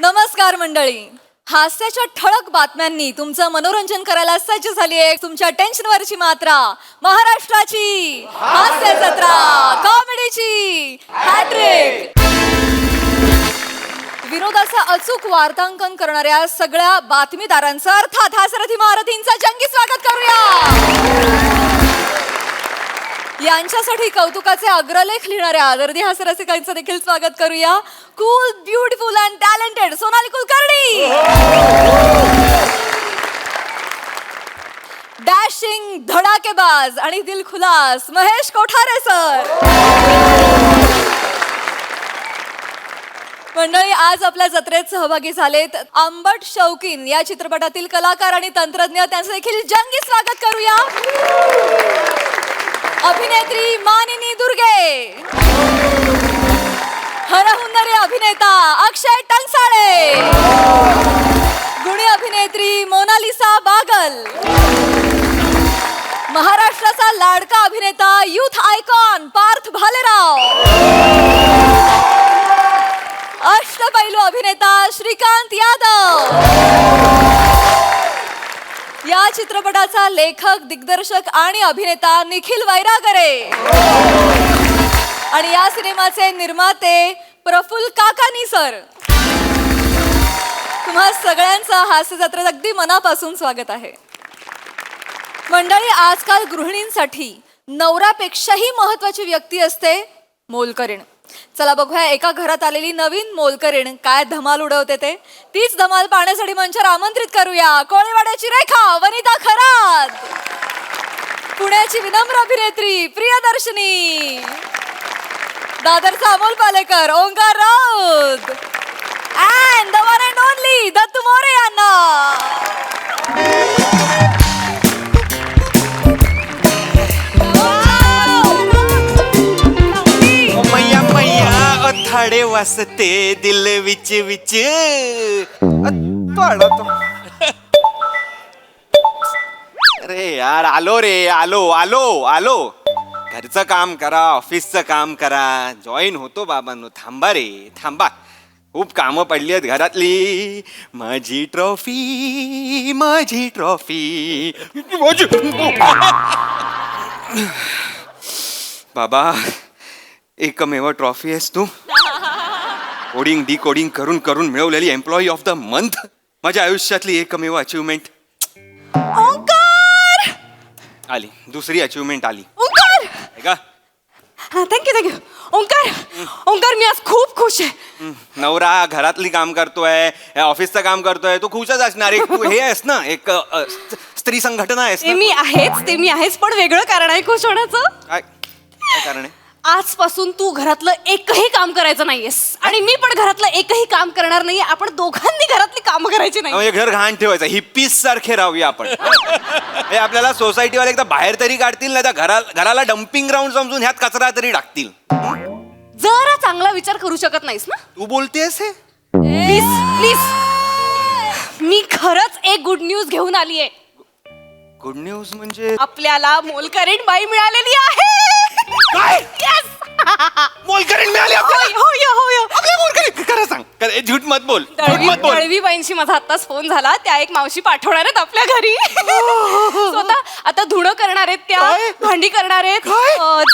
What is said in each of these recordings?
नमस्कार मंडळी. हास्याच्या ठळक बातम्यांनी तुमचं मनोरंजन करायला सज्ज झाली आहे तुमच्या टेन्शनवरची मात्रा. महाराष्ट्राची हास्य जत्रा, कॉमेडीची हॅट्रिक. विनोदाचं अचूक वार्तांकन करणाऱ्या सगळ्या बातमीदारांचं अर्थात हास्यरथी महारथींचं जंगी स्वागत करूया. यांच्यासाठी कौतुकाचे अग्रलेख लिहिणाऱ्या दर्दी हास्यरसिकांचं देखील स्वागत करूया. Cool, beautiful and talented Sonali Kulkarni. Dashing, धडाकेबाज आणि दिलखुलास महेश कोठारे सर. मंडळी, आज आपल्या जत्रेत सहभागी झालेत आंबट शौकीन या चित्रपटातील कलाकार आणि तंत्रज्ञ. त्यांचं देखील जंगी स्वागत करूया. अभिनेत्री मानिनी दुर्गे, हरहुन्नरी अभिनेता अक्षय टंगसाळे, गुणी अभिनेत्री मोनालिसा बागल, महाराष्ट्राचा लाडका अभिनेता युथ आयकॉन पार्थ भालेराव, अष्टपैलू अभिनेता श्रीकांत यादव, या चित्रपटाचा लेखक, दिग्दर्शक आणि अभिनेता निखिल वैरागरे आणि या सिनेमाचे निर्माते प्रफुल्ल काकानी सर. तुम्हा सगळ्यांचं हास्य जत्रेत अगदी मनापासून स्वागत आहे. मंडळी, आजकाल गृहिणींसाठी नवऱ्यापेक्षाही महत्वाची व्यक्ती असते मोलकरीण. चला बघूया एका घरात आलेली नवीन मोलकरीण काय धमाल उडवते ते. तीच धमाल पाहण्यासाठी मंचावर आमंत्रित करूया कोळीवाड्याची रेखा वनिता खरात, पुण्याची विनम्र अभिनेत्री प्रियदर्शनी, दादरचा Amol Palekar Omkar Raut and the one and only Dattu More यांना. थाडे वासते दिल विच विच. अरे यार, आलो रे, आलो आलो आलो. घरचं काम करा, ऑफिसचं काम करा, जॉईन होतो बाबांनो. थांबा रे थांबा, खूप कामं पडली आहेत घरातली. माझी ट्रॉफी, माझी ट्रॉफी. बाबा, एकमेव ट्रॉफी आहेस तू. कोडिंग डिकोडिंग करून करून मिळवलेली एम्प्लॉई ऑफ द मंथ. माझ्या आयुष्यातली एकमेव अचिव्हमेंट. ओंकार आली, दुसरी अचिव्हमेंट आली. ओंकार का? थँक्यू. ओंकार, मी आज खूप खुश आहे. नवरा घरातली काम करतोय, ऑफिसचं काम करतोय, तू खुशच असणार. एक तू हे आहेस ना, एक स्त्री संघटना आहेस ना. ते मी आहेच, पण वेगळं कारण आहे खुश होण्याचं. काय काय कारण आहे? आजपासून तू घरातलं एकही काम करायचं नाहीयेस आणि मी पण घरातलं एकही काम करणार नाहीये. आपण दोघांनी घरातली कामं करायची नाही. म्हणजे घर घाण ठेवायचं, हिप्पीस सारखे राहूया आपण. हे आपल्याला सोसायटीवाले एकदा बाहेर तरी काढतील, नाही तर घराला डम्पिंग ग्राउंड समजून ह्यात कचरा तरी टाकतील. जरा चांगला विचार करू शकत नाहीस ना तू बोलतेस हे? प्लीज. मी खरंच एक गुड न्यूज घेऊन आलीये. गुड न्यूज म्हणजे? आपल्याला मोलकरीण बाई मिळालेली आहे. काय? Yes! मोलकरीण मिळाली आपल्याला? आपल्या मोलकरीण? खरं सांग, झूट मत बोल. दळवीबाईंशी माझा आत्ताच फोन झाला. त्या एक मावशी पाठवणार आहेत आपल्या घरी. स्वतः आता धुणं करणार आहेत, त्या भांडी करणार आहेत,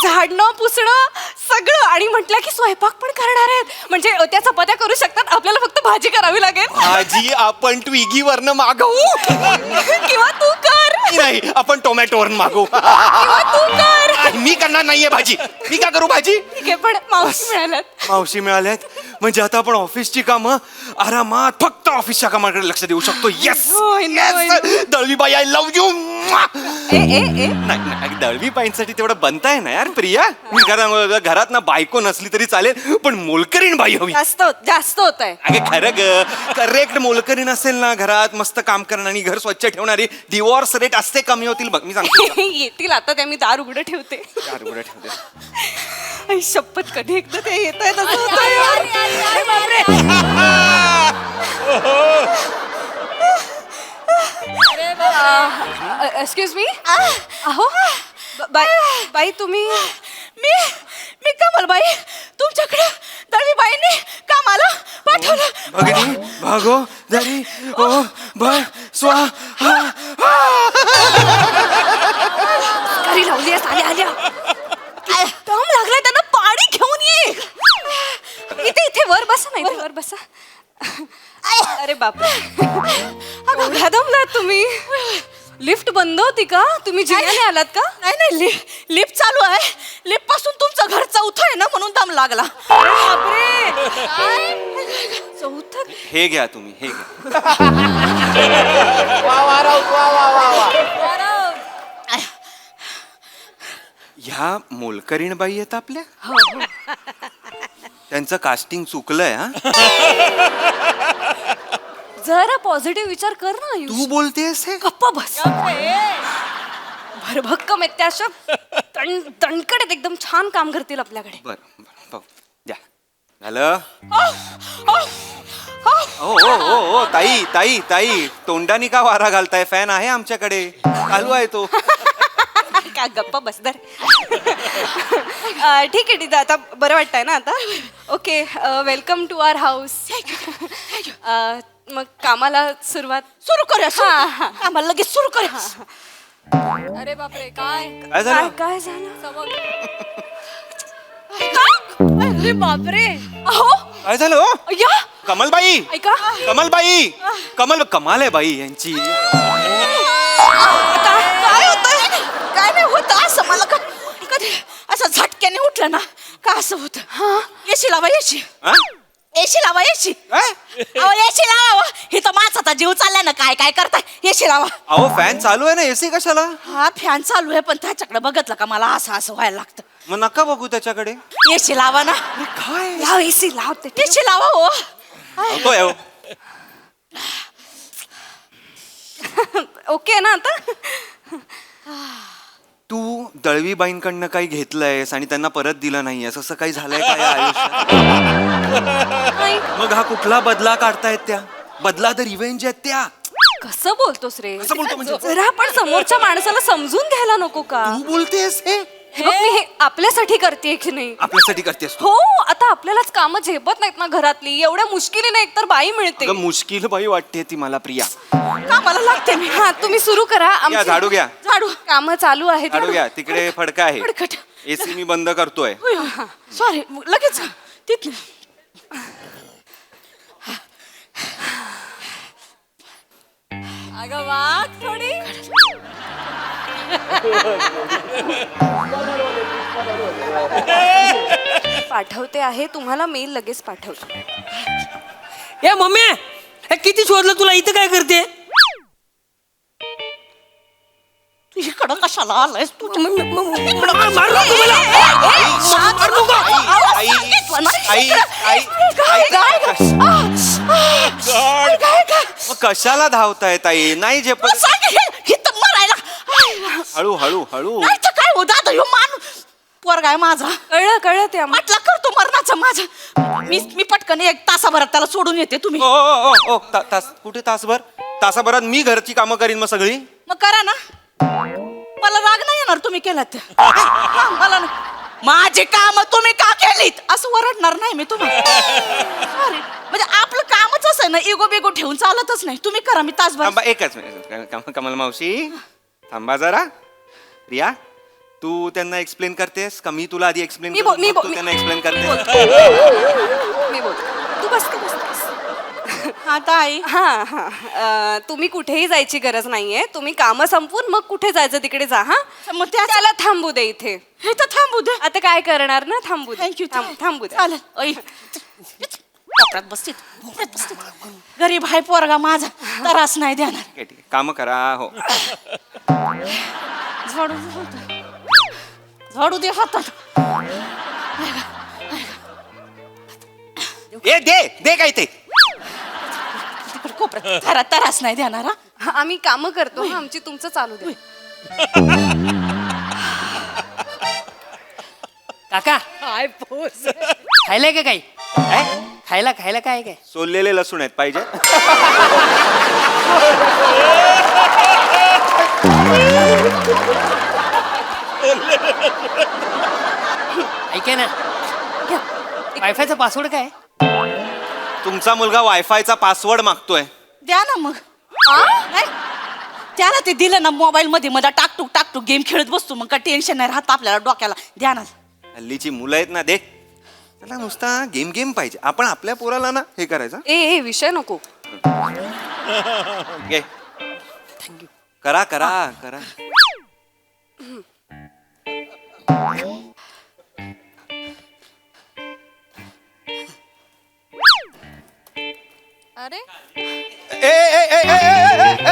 झाडणं पुसणं सगळं, आणि म्हटलं की स्वयंपाक पण करणार आहेत. म्हणजे त्या चपात्या करू शकतात, आपल्याला फक्त भाजी करावी लागेल. भाजी आपण ट्विगीवरनं मागवू किंवा तू कर. नाही, आपण टोमॅटोवरून मागवू. किंवा तू कर. मी करणार नाहीये भाजी. मी का करू भाजी? ठीक आहे, पण मावशी मिळाल्यात. मावशी मिळाल्यात म्हणजे आता आपण ऑफिसची कामं आरामात फक्त ऑफिसच्या कामाकडे लक्ष देऊ शकतो. Yes, Dalvibai, I love you. नाही, दळवीबाईंसाठी तेवढं बनताय ना यार प्रिया. घरात ना बायको नसली तरी चालेल, पण मोलकरीण बाई हवी. जास्त होत आहे. अगे खरं ग, करेक्ट मोलकरीण असेल ना घरात, मस्त काम करणारी, घर स्वच्छ ठेवणारी, डिवॉर्स रेट असते कमी होतील बघ. मी सांगतो येतील. आता त्या मी दार उघडं ठेवते. शपथ, कधी एकदा ते येत आहे. Excuse me. अहो बाई, तुम्ही? मी कमलबाई, तुमच्याकडे दळवीबाईंनी कामाला पाठवलं. भगिनी अगोदरी ओ बर स्वाहा. घरी लावली आल्या आल्या दम लागलाय त्यांना पाणी घेऊन ये. इथे इथे वर बसा नाही वर बसा. अरे बापरे एवढा दमलात तुम्ही. लिफ्ट बंद होती का? तुम्ही जिन्याने आलात का? नाही नाही लिफ्ट चालू आहे. लिफ्ट पासून तुमचं घर चौथं आहे ना म्हणून दम लागला. बापरे चौथं. हे घ्या तुम्ही हे घ्या. ह्या मोलकरीण बाई आहेत आपल्या. त्यांचं कास्टिंग चुकलंय हा. जरा पॉझिटिव्ह विचार कर ना आयुष. तू बोलतेस हे. गप्पा बस. भरभक्कम आहेत त्या अशा तणकडे एकदम छान काम करतील आपल्याकडे. बर बर द्या झालं. हो हो हो हो ताई ताई ताई तोंडानी का वारा घालताय? फॅन आहे आमच्याकडे चालू आहे तो. का गप्पा बसदार. ठीक आहे ठीक आहे आता बरं वाटतंय ना आता. Okay welcome to our house. मग कामाला सुरुवात सुरू करूया हा, हा. आम्हाला लगेच सुरू करूया. अरे बापरे काय काय झालं? काय झालं अरे बापरे अहो काय झालं हो? या कमलबाई ऐका कमलबाई कमाल आहे बाई यांची. काय होतंय? काय नाही होत असं मला कधी असं झटक्याने उठलं ना का असं होत. एसी लावा एसी. हा? एसी लावा एसी. काय? एसी लावा. हे तर माझा जीव चाललाय ना. काय काय करताय? एसी लावा. अहो फॅन चालू आहे ना एसी कशाला? हा फॅन चालू आहे पण त्याच्याकडे बघितलं का मला असं असं व्हायला लागतं. मग नका बघू त्याच्याकडे. एसी लावा ना. काय लाव एसी लाव ते एसी लावा हो. होतोय हो. ओके ना आता. तू दळवीबाईंकडनं काही घेतलंयस आणि त्यांना परत दिलं नाहीयेस असं काही झालंय का या आयुष्यात? नाही. मग हा कुठला बदला काढतायत त्या? बदला तर रिव्हेंज आहेत त्या. कसं बोलतोस रे? कसं बोलतो म्हणजे? जरा पण समोरच्या माणसाला समजून घ्यायला नको का? तू बोलतेस हे हे बघ, मी हे आपल्यासाठी करते की नाही. आपल्यासाठी करतेस तू. हो आता आपल्यालाच कामं झेपत नाहीत ना घरातली. एवढ्या मुश्किलीने एकतर बाई मिळते. अगं मुश्किल बाई वाटते ती मला प्रिया. कामाला लागते मी. हा तुम्ही सुरू करा. घ्या आमची झाडू घ्या. झाडू. कामं चालू आहेत. झाडू घ्या तिकडे फडका आहे. फडकट. एसी मी बंद करतोय. सॉरी लगेच तिथलं. अगं वाघ थोडी. पाठवते आहे तुम्हाला मेल लगेच पाठवते. ए मम्मी हे किती शोधलं तुला इथं काय करते? तू इकडं कशाला आलायस तू? मारू नको मला. आई, आई, आई, मग कशाला धावताय ताई? नाही जे पण मरायला. हळू हळू हळू. नाही तर काय हो दादा ह्यो माणूस पोरगा आहे माझा. कळलं कळलं ते आम्हाला. म्हटलं करतो मरणाचं माझं. मी पटकन एक तासाभरात त्याला सोडून येते. तुम्ही ओ ओ ओ तास कुठे तासभर? तासाभरात मी घरची कामं करीन मग सगळी. मग करा ना. मला राग नाही येणार तुम्ही केलात. मला ना माझी काम तुम्ही का केलीत असं वरडणार नाही मी तुम्हाला. Sorry. म्हणजे आपलं कामच असं आहे ना. इगो बिगो ठेवून चालतच नाही. तुम्ही करा मी तासभर. थांबा एकच मिनिट. कमल मावशी थांबा जरा. प्रिया तू त्यांना एक्सप्लेन करतेस का मी तुला आधी एक्सप्लेन मी बोल- मी बोल- त्यांना एक्सप्लेन करते. मी बोलते. तू बस तू बस तू बस. हा ताई. हा हा तुम्ही कुठेही जायची गरज नाहीये. तुम्ही कामं संपवून मग कुठे जायचं तिकडे जा. हा मग त्या त्याला थांबू दे इथे. हे तर थांबू दे. आता काय करणार ना. थांबू दे. थँक्यू. थांबू दे. चालेल. ऐ, कोपऱ्यात बसतीत. कोपऱ्यात बसतीत. गरीब हाय पोरगा माझा. त्रास नाही देणार. ठीक आहे, ठीक आहे. कामं करा हो. झाडू दे. झाडू दे हातात. ए दे काय ते. तिकडे कोपऱ्यात जरा त्रास नाही देणार. हा, आम्ही कामं करतो. हा, आमची तुमचं चालू दे. काका खायला का काही? खायला खायला काय काय? सोललेले लसूण आहेत पाहिजे. ऐका ना वायफायचा पासवर्ड काय? तुमचा मुलगा वायफायचा पासवर्ड मागतोय. द्या ना मग. नाही, त्याला ते दिलं ना मोबाईल मध्ये मध्ये टाकटूक गेम खेळत बसतो, मग काय टेन्शन नाही राहत आपल्याला डोक्याला. द्या ना. हल्लीची मुलं आहेत ना, दे त्याला नुसता गेम पाहिजे. आपण आपल्या पोराला ना हे करायचं. ए विषय नको. घे. करा करा करा. अरे ए, ए, ए, ए, ए, ए, ए,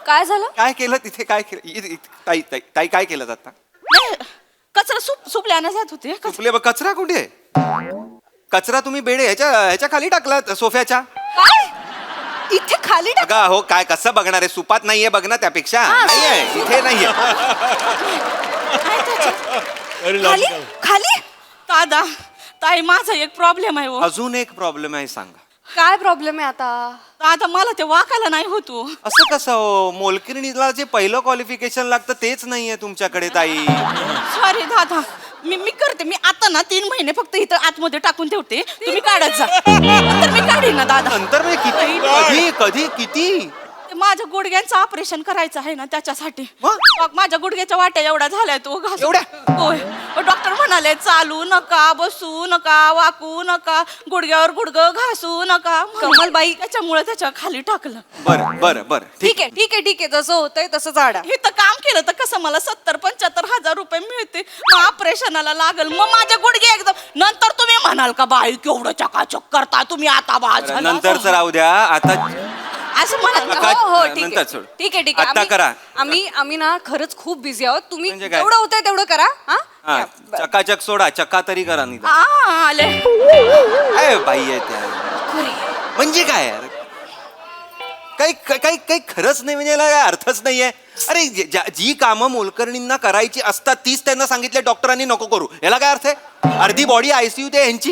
काय झालं? काय केलं तिथे? काय केलं? ताई ताई ताई काय केलं आता? नाही, कचरा सुपल्यानं जात होते. तुपले कचरा कुठे आहे? कचरा तुम्ही बेडे ह्याच्या खाली टाकला सोफ्याच्या. काय इथे खाली टाक. अगं हो, काय कसं बघणार आहे? सुपात नाहीये बघ ना, त्यापेक्षा नाहीये इथे नाहीये. खाली खाली. दादा ताई माझा एक प्रॉब्लेम आहे हो. अजून एक प्रॉब्लेम आहे, सांगा. काय प्रॉब्लेम आहे आता? दादा मला ते वाकायला नाही होतो. असं कसं हो? मोलकिरणीला जे पहिलं क्वालिफिकेशन लागतं तेच नाहीये तुमच्याकडे ताई. सॉरी दादा, मी करते. मी आता ना 3 महिने फक्त इथं आतमध्ये टाकून ठेवते, तुम्ही काढत जा. नंतर मी काढीन ना दादा. नंतर म्हणजे किती? कधी कधी किती? ते माझ्या गुडघ्यांचं ऑपरेशन करायचं आहे ना, त्याच्यासाठी. मग? मग माझ्या गुडघ्याच्या वाट्या एवढा झालाय तो घास. एवढ्या? होय. डॉक्टर म्हणाले चालू नका, बसू नका, वाकू नका, गुडघ्यावर गुडघं घासू नका. कमलबाई. त्याच्यामुळे त्याच्या खाली टाकलं. बरं बरं बरं ठीक आहे ठीक आहे ठीक आहे, जसं होतंय तसं झाडा. इथं काम केलं तर कसं मला 70-75 हजार रुपये मिळते. मग ऑपरेशनाला लागल, मग माझे गुडघे एकदम. नंतर तुम्ही म्हणाल का बाई केवढं चकाचक करता तुम्ही आता बरं, नंतरच राहू द्या. आता असं म्हणाल का? काय- हो हो ठीक नंतर आहे सोड. ठीक आहे ठीक आहे. आता आम्ही- करा. आम्ही ना खरंच खूप बिझी आहोत. तुम्ही म्हणजे काय? जेवढं होतंय तेवढं करा. हा हा, या, बरं. चकाचक सोडा, चक्का तरी करा निदान. आले. काय बाई आहे त्या? म्हणजे काय यार? काही काही काही खरंच नाही, म्हणजे याला काय अर्थच नाहीये. अरे जी कामं मोलकरणींना करायची असतात तीच त्यांना सांगितले डॉक्टरांनी नको करू, याला काय अर्थ आहे? अर्धी बॉडी आयसीयू ते यांची.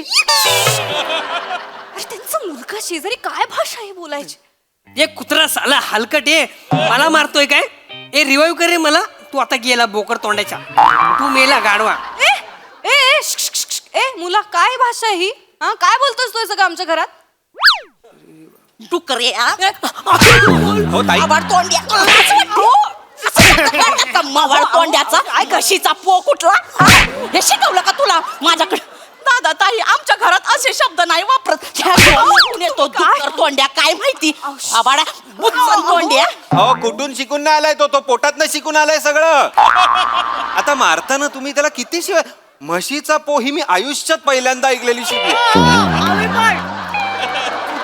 अरे त्यांचा मुलगा शेजारी काय भाषा आहे बोलायची? ये कुत्रा साला हलकट आहे, मला मारतोय काय? ए रिवाईव्ह कर रे मला. तू आता गेला बोकर तोंडाच्या, तू मेला गाडवा. ए ए ए, श्श, श्श, श्श, ए मुला काय भाषा आहे ही? हा काय बोलतोस तू हे सगळं आमच्या घरात? डुकरे हो ताई. मवाळ तोंड्याचा काय घशीचा पो कुठला? हे शिकवलं का तुला माझ्याकडे? दादा ताई आमच्या घरात असे शब्द नाही वापरत. येतो डुक्कर तोंड्या, काय माहिती आबाडा बुच्चन तोंड्या. अहो कुठून शिकून नाही आलाय तो पोटात शिकून आलाय सगळं. आता मारताना तुम्ही त्याला किती शिवाय. म्हशीचा पो ही मी आयुष्यात पहिल्यांदा ऐकलेली शिवी.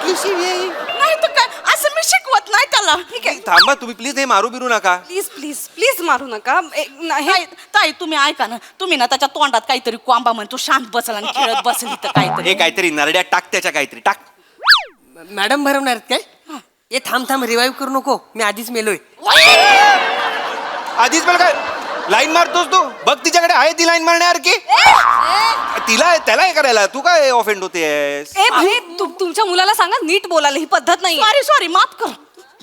कुठली शिवी आहे ही? नाही तर काय, असं मी शिकवत नाही त्याला. ठीक आहे थांबा तुम्ही प्लीज, हे मारू बिरू नका. प्लीज प्लीज प्लीज मारू नका. ताई ताई, तुम्ही ऐका ना, तुम्ही ना त्याच्या तोंडात काहीतरी कोंबा म्हणतो, शांत बसल आणि खेळत बसली तर काहीतरी. हे काहीतरी नरड्यात टाक, त्याच्या काहीतरी टाक. मॅडम भरवणार आहेत काय? ये थांब रिवाईव्ह करू नको, मी आधीच मेलोय. आधीच मला काय लाईन मारतोस तू? बघ तिच्याकडे आहे ती लाईन मारण्यासारखी. तिला त्याला हे करायला तू काय ऑफेंड होतेस? ए भाई तुमच्या मुलाला सांगा नीट बोलायला, ही पद्धत नाही. सॉरी माफ कर.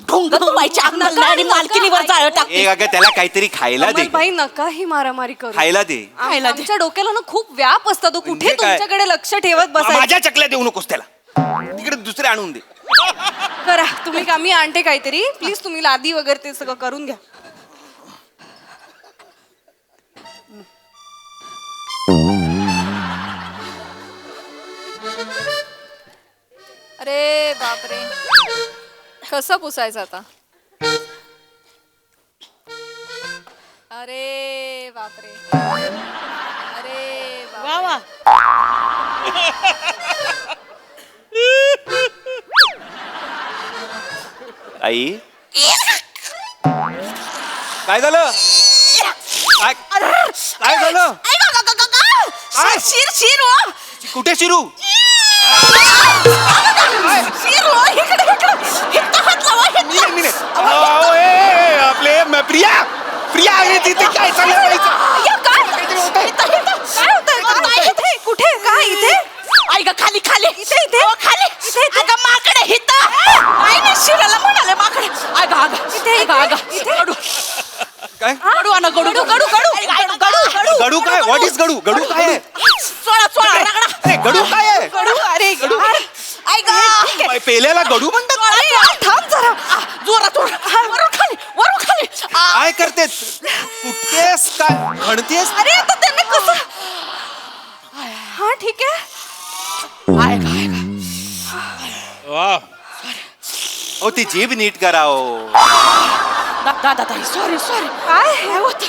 ढोंग तुम्हाच्या अंगणात आणि मालकीनीवर जाळं टाकते. ए अगं त्याला काहीतरी खायला दे. भाई नका ही मारामारी करू. खायला दे. खायला दे. आमच्या डोक्याला ना खूप व्याप असतो. तो कुठे म्हणजे काय? तुमच्याकडे लक्ष ठेवत बसायचं. माझ्या चकल्या देऊ नकोस त्याला. तिकडे दुसरे आणून दे. करा तुम्ही, आम्ही आणते काहीतरी. प्लीज तुम्ही लादी वगैरे ते सगळं करून घ्या. अरे बापरे, कसं पुसायचं आता? अरे बापरे, अरे बापरे. वा वा. आई काय झालं? काय झालं? शिर शिर हो. कुठे शिरू? शिर हो, इकडे इथं हात लावा, आपले प्रिया आहे तिथे. काय चाललं कुठे काय इथे? आई ग खाली खाली इथे इथे खाली अगं माकडे हिथं. आई ना शिराला म्हणाले माकडे. अगं इथे गडू काय? गडू आणा गडू गडू गडू गडू गडू काय? What is गडू? गडू काय आहे? चोळा रगडा. गडू काय आहे? पेल्याला गडू म्हणतात? थांब जरा जोरात वरून खाली वरून खाली काय करते कुठतेस काय म्हणतेस? अरे आता त्यांना कसं हा ठीक आहे ओ ती जीभ नीट करा हो. दादा ताई सॉरी सॉरी काय होत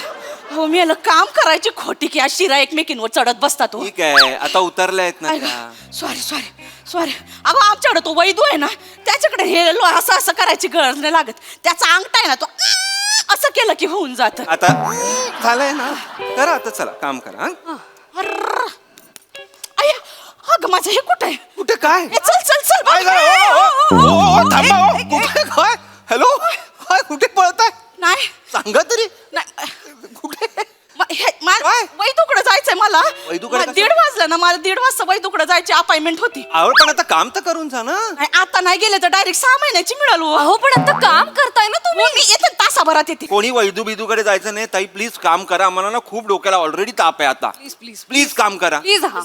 हो मी याला काम करायची खोटी की आज शिरा एकमेकींवर चढत बसतात हो ठीक आहे आता उतरल्यात ना त्या. सॉरी सॉरी सॉरी अगं आमच्याकडे तो वैदू आहे ना त्याच्याकडे हे असं असं करायची गरज नाही लागत त्याचा अंगठा आहे ना तो असं केलं की होऊन जात आता झालंय ना करा आता चला काम करा हं? अगं माझं हे कुठे कुठे काय चल चल चल काय झालं? थांबा हो. कुठे काय हॅलो काय कुठे पळताय नाही सांगा तरी नाही कुठे काय वैदूकडे जायचंय मला वैदूकडे मला 1:30 वाजलं ना मला 1:30 वाजता वैदूकडे जायची अपॉइंटमेंट होती आवड पण आता काम तर करून जा ना. नाही, आता नाही गेले तर डायरेक्ट 6 महिन्याची मिळाल अहो पण आता काम करताय ना तुम्ही मी येते तासाभरात येते कोणी वैदू बिदूकडे जायचं नाही ताई प्लीज काम करा आम्हाला ना खूप डोक्याला ऑलरेडी ताप आहे आता प्लीज प्लीज प्लीज काम करा प्लीज हा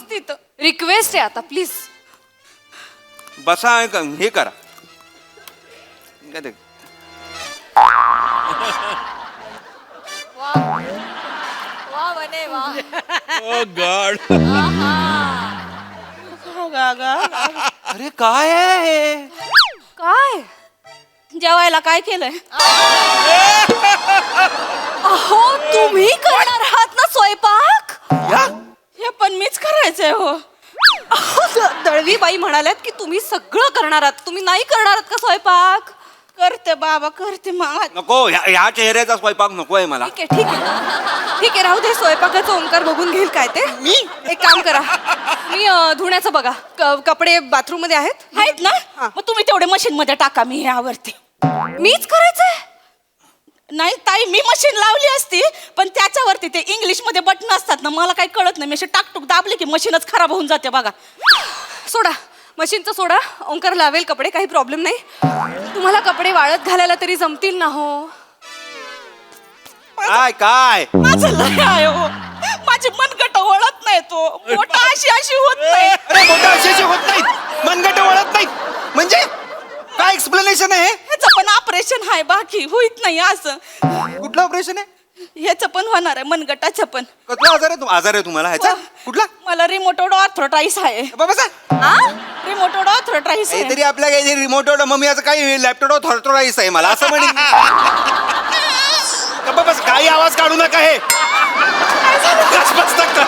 रिक्वेस्ट आहे आता प्लीज बसा हे करा काय ते? वा वने वा अरे काय आहे हे? काय जेवायला काय केलंय अहो तुम्ही करणार आहात ना स्वयंपाक या हे पण मीच करायचंय हो अहो, दळवी बाई म्हणाल्यात की तुम्ही सगळं करणार आहात तुम्ही नाही करणार आहात का स्वयंपाक करते बाबा करते मग नको ह्या चेहऱ्याचा स्वयंपाक नको आहे मला ठीक आहे ठीक आहे ठीक आहे राहू दे स्वयंपाकाचा ओंकार बघून घेईल काय ते मी एक काम करा मी धुण्याचं बघा कपडे बाथरूम मध्ये आहेत आहेत ना मग तुम्ही तेवढे मशीन मध्ये टाका मी हे आवडते मीच करायचंय नाही ताई मी मशीन लावली असती पण त्याच्यावरती ते इंग्लिश मध्ये बटन असतात ना मला काही कळत नाही मी अशी टाकटूक दाबली की मशीनच खराब होऊन जाते बघा सोडा मशीनचं सोडा ओंकार लावेल कपडे काही प्रॉब्लेम नाही तुम्हाला कपडे वाळत घालायला तरी जमतील ना हो काय काय माझं लय आहे हो माझी मनगट वळत नाही तो मोठा अशी अशी होत नाही अरे मोठा अशी होत नाहीत मनगट वळत नाहीत म्हणजे काय एक्सप्लेनेशन आहे ह्याचं पण ऑपरेशन आहे बाकी होईत नाही असं कुठलं ऑपरेशन आहे ह्याचं पण होणार आहे मनगटाचं पण कसला आजार आहे तुम्हाला ह्याचा कुठला मला रिमोटोड ऑर्थरायटिस आहे बाबा रिमोटोड ऑर्थरायटिस आहे काहीतरी आपल्या काही रिमोट मम्मी याचं काही लॅपटॉप थॉर्टोराईस आहे मला असं म्हणेन बस काही आवाज काढू नका हे बस, बस, नका.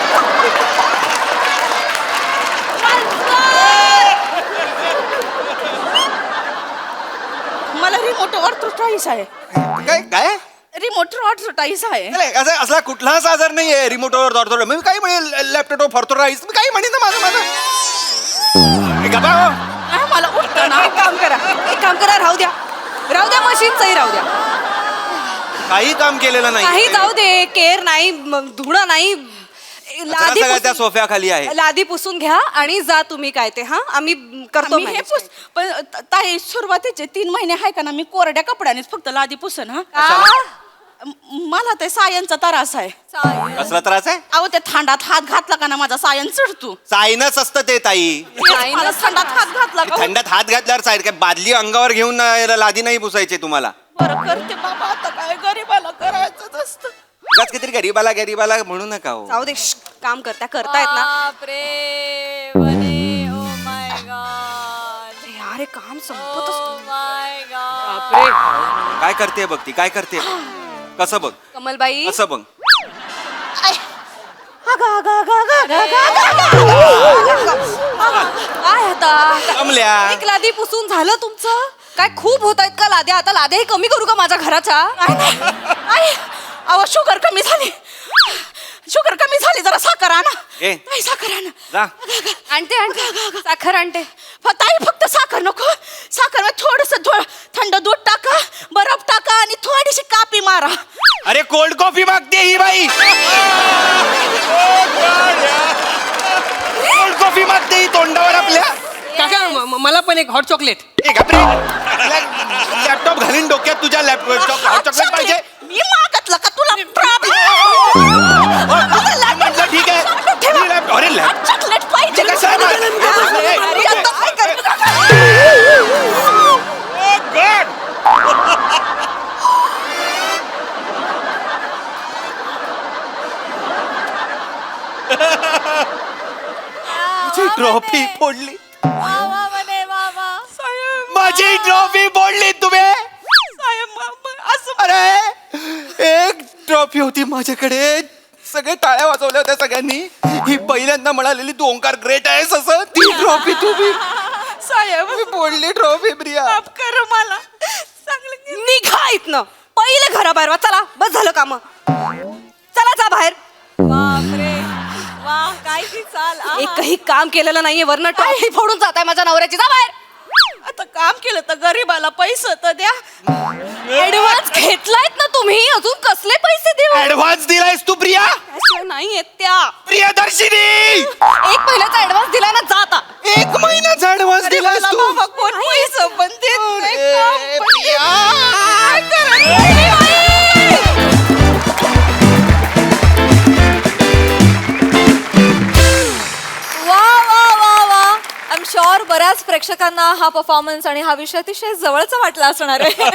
मला रिमोट ऑर्थरायटिस आहे काय काय रिमोट ऑर्थरायटिस आहे नाही, असला कुठलाच आजार नाहीये रिमोटवर थॉर्टोराईस मी काही म्हणेल लॅपटॉप थॉर्टोराईस मी काही म्हणेन ना माझं हे गप्पा हो. मला उठतं ना एक काम करा राहू द्या मशीनचंही राहू द्या काही काम केलेलं काही नाही जाऊ दे केअर नाही धुणं नाही लादी सगळं त्या पुसून- सोफ्या खाली आहे लादी पुसून घ्या आणि जा तुम्ही काय ते हा आम्ही करतो मी हे manage. पुस पण ताई सुरुवातीचे 3 महिने आहे का ना मी कोरड्या कपड्यानेच फक्त लादी पुसन हा मला ते सायनचा त्रास आहे कसला त्रास आहे अहो ते थंडात हात घातला का ना माझा सायन चढतो सायनच असतं ते ताई मला थंडात हात घातला का थंडात हात घातल्यावर साईड काय बादली अंगावर घेऊन लादी नाही पुसायची तुम्हाला बरं करते बाबा आता काय गरीबाला करायचंच असतं उगाच काहीतरी गरीबाला म्हणू नका हो जाऊ दे काम करतायत ना बापरे वने ओ माय गॉड यार हे काम संपतच ओ माय गॉड काय करते बघ ती काय करते कसं बघ कमलबाई कसं बघ काय आता कमल्या एक लादी पुसून झालं तुमचं काय खूप होत आहेत का लाद्या आता लाद्याही कमी करू का माझ्या घराच्या अहो शुगर कमी झाली जरा साखर आणा ए. ताई, साखर आणा जा आणते साखर आणते ताई फक्त साखर नको साखर थोडस थंड दूध टाका बर्फ टाका आणि थोडीशी कापी मारा अरे कोल्ड कॉफी मागते ही बाई कोल्ड कॉफी मागते ही तोंडावर आपल्या काका मला पण एक हॉट चॉकलेट लॅपटॉप घालीन डोक्यात तुझ्या लॅपटॉप हॉट चॉकलेट पाहिजे मी मागतलं का तुला म्हटलं ठीक आहे मी अरे लॅप चॉकलेट पाहिजे कशाला? ट्रॉफी म्हणे. फोडली, वा वा म्हणे, वा वा. माझी ट्रॉफी फोडली तुम्ही. साहेब असं अरे एक ट्रॉफी होती माझ्याकडे, सगळे टाळ्या वाजवल्या होत्या सगळ्यांनी. ही पहिल्यांदा म्हणालेली तू ओंकार ग्रेट आहेस असं. ती ट्रॉफी तुम्ही साहेब फोडली ट्रॉफी प्रिया. माफ कर मला. चांगलं निघा इथनं. पहिले घराबाहेर वा. चला बस झालं काम. चला जा बाहेर. बापरे वा काय ती चाल आहा. एकही काम केलेलं नाहीये वरनं ट्रॉफी फोडून जात आहे माझ्या नवऱ्याची. जा बाहेर. आता काम केलं तर गरीबाला पैसे तर द्या. ऍडव्हान्स घेतलायत ना तुम्ही, अजून कसले पैसे देऊ? ऍडव्हान्स दिलायस तू प्रिया. असं नाहीये त्या. प्रियदर्शिनी, एक महिन्याचा ऍडव्हान्स दिलाय ना, जा आता. 1 महिन्याचा ऍडव्हान्स दिलायस मला तू. बाबा कोण पैसे पण देत नाही, अरे, काम पण देत प्रिया. नाही. काय करायचं? वा वा वा वा. आय एम शुअर बऱ्याच प्रेक्षकांना हा परफॉर्मन्स आणि हा विषय अतिशय जवळचा वाटला असणार आहे.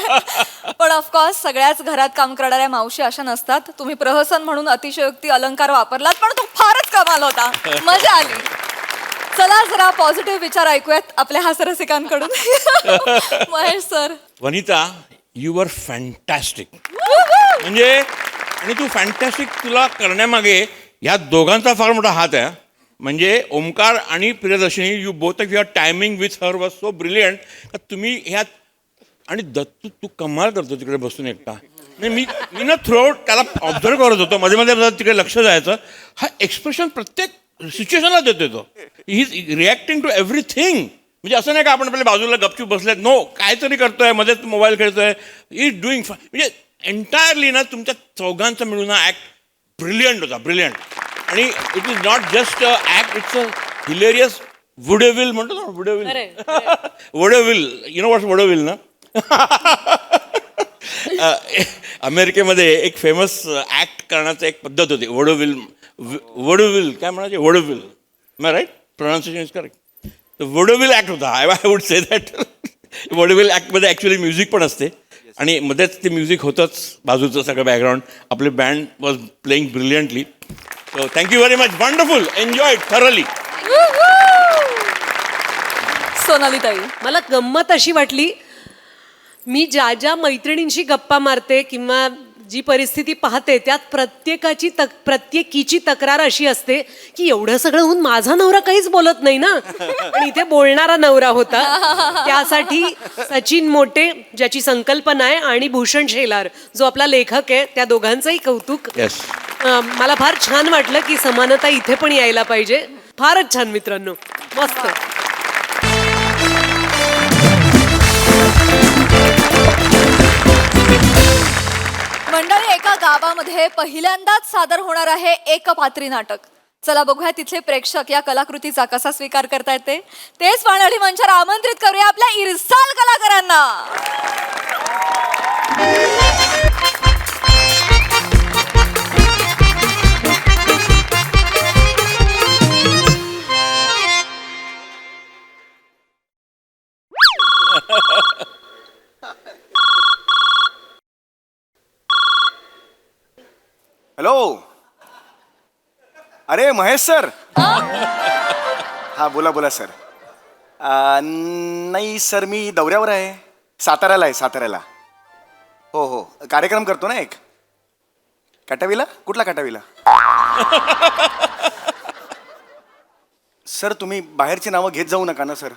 पण ऑफकोर्स सगळ्याच घरात काम करणाऱ्या मावशी अशा नसतात. तुम्ही प्रहसन म्हणून अतिशयोक्ती अलंकार वापरलात, पण तो फारच कमाल होता. मजा आली. चला जरा पॉझिटिव्ह विचार ऐकूयात आपल्या हास्यरसिकांकडून. Mahesh sir. Vanita, you were fantastic. म्हणजे आणि तू फॅन्टॅस्टिक तुला करण्यामागे ह्या दोघांचा फार मोठा हात आहे. म्हणजे ओमकार आणि Priyadarshini, you both of your timing with her was so brilliant का तुम्ही ह्यात. आणि दत्तू तू कमाल करतो तिकडे बसून एकटा. नाही मी ना थ्रूआउट त्याला ऑब्झर्व करत होतो, मध्ये मध्ये तिकडे लक्ष जायचं. हा एक्सप्रेशन प्रत्येक सिच्युएशनला देतो तो. He is reacting to everything. म्हणजे असं नाही का आपण आपल्या बाजूला गपचूप बसलेत. नो, काहीतरी करतोय, मध्येच मोबाईल खेळतोय. इज डुईंग म्हणजे एंटायरली ना तुमच्या चौघांचा मिळून हा ॲक्ट ब्रिलियंट होता, ब्रिलियंट. आणि it is not just act, it's a hilarious vaudeville म्हणतो ना, वुडेविल. वुडेविल, यु नो व्हॉट्स वुडेविल ना. अमेरिकेमध्ये एक फेमस ॲक्ट करण्याचं एक पद्धत होती, वुडेविल. वुडेविल काय म्हणायचे, vaudeville. My right, pronunciation is correct. तर वुडेविल ॲक्ट होता. I would say that. Vaudeville ॲक्टमध्ये ॲक्च्युली म्युझिक पण असते आणि मध्येच ते म्युझिक होतंच, बाजूचं सगळं बॅकग्राऊंड. आपली band was playing brilliantly. So thank you very much. Wonderful, enjoy thoroughly. Sonali ताई. मला गंमत अशी वाटली, मी ज्या ज्या मैत्रिणींशी गप्पा मारते किंवा जी परिस्थिती पाहते त्यात प्रत्येकीची तक्रार अशी असते की एवढं सगळं होऊन माझा नवरा काहीच बोलत नाही ना. पण इथे बोलणारा नवरा होता. त्यासाठी सचिन मोटे ज्याची संकल्पना आहे आणि भूषण शेलार जो आपला लेखक आहे, त्या दोघांचंही कौतुक. येस. मला फार छान वाटलं की समानता इथे पण यायला पाहिजे. फारच छान मित्रांनो, मस्त. मंडळी, एका गावामध्ये पहिल्यांदाच सादर होणार आहे एकपात्री नाटक. चला बघूया तिथले प्रेक्षक या कलाकृतीचा कसा स्वीकार करतायत तेच पाहण्यासाठी मंचावर आमंत्रित करूया आपल्या इरसाल कलाकारांना. हॅलो. अरे महेश सर. हा बोला बोला सर. नाही सर, मी दौऱ्यावर आहे. साताऱ्याला आहे, साताऱ्याला. हो हो, कार्यक्रम करतो ना एक. काटावीला. कुठला काटावीला? सर तुम्ही बाहेरची नावं घेत जाऊ नका ना सर.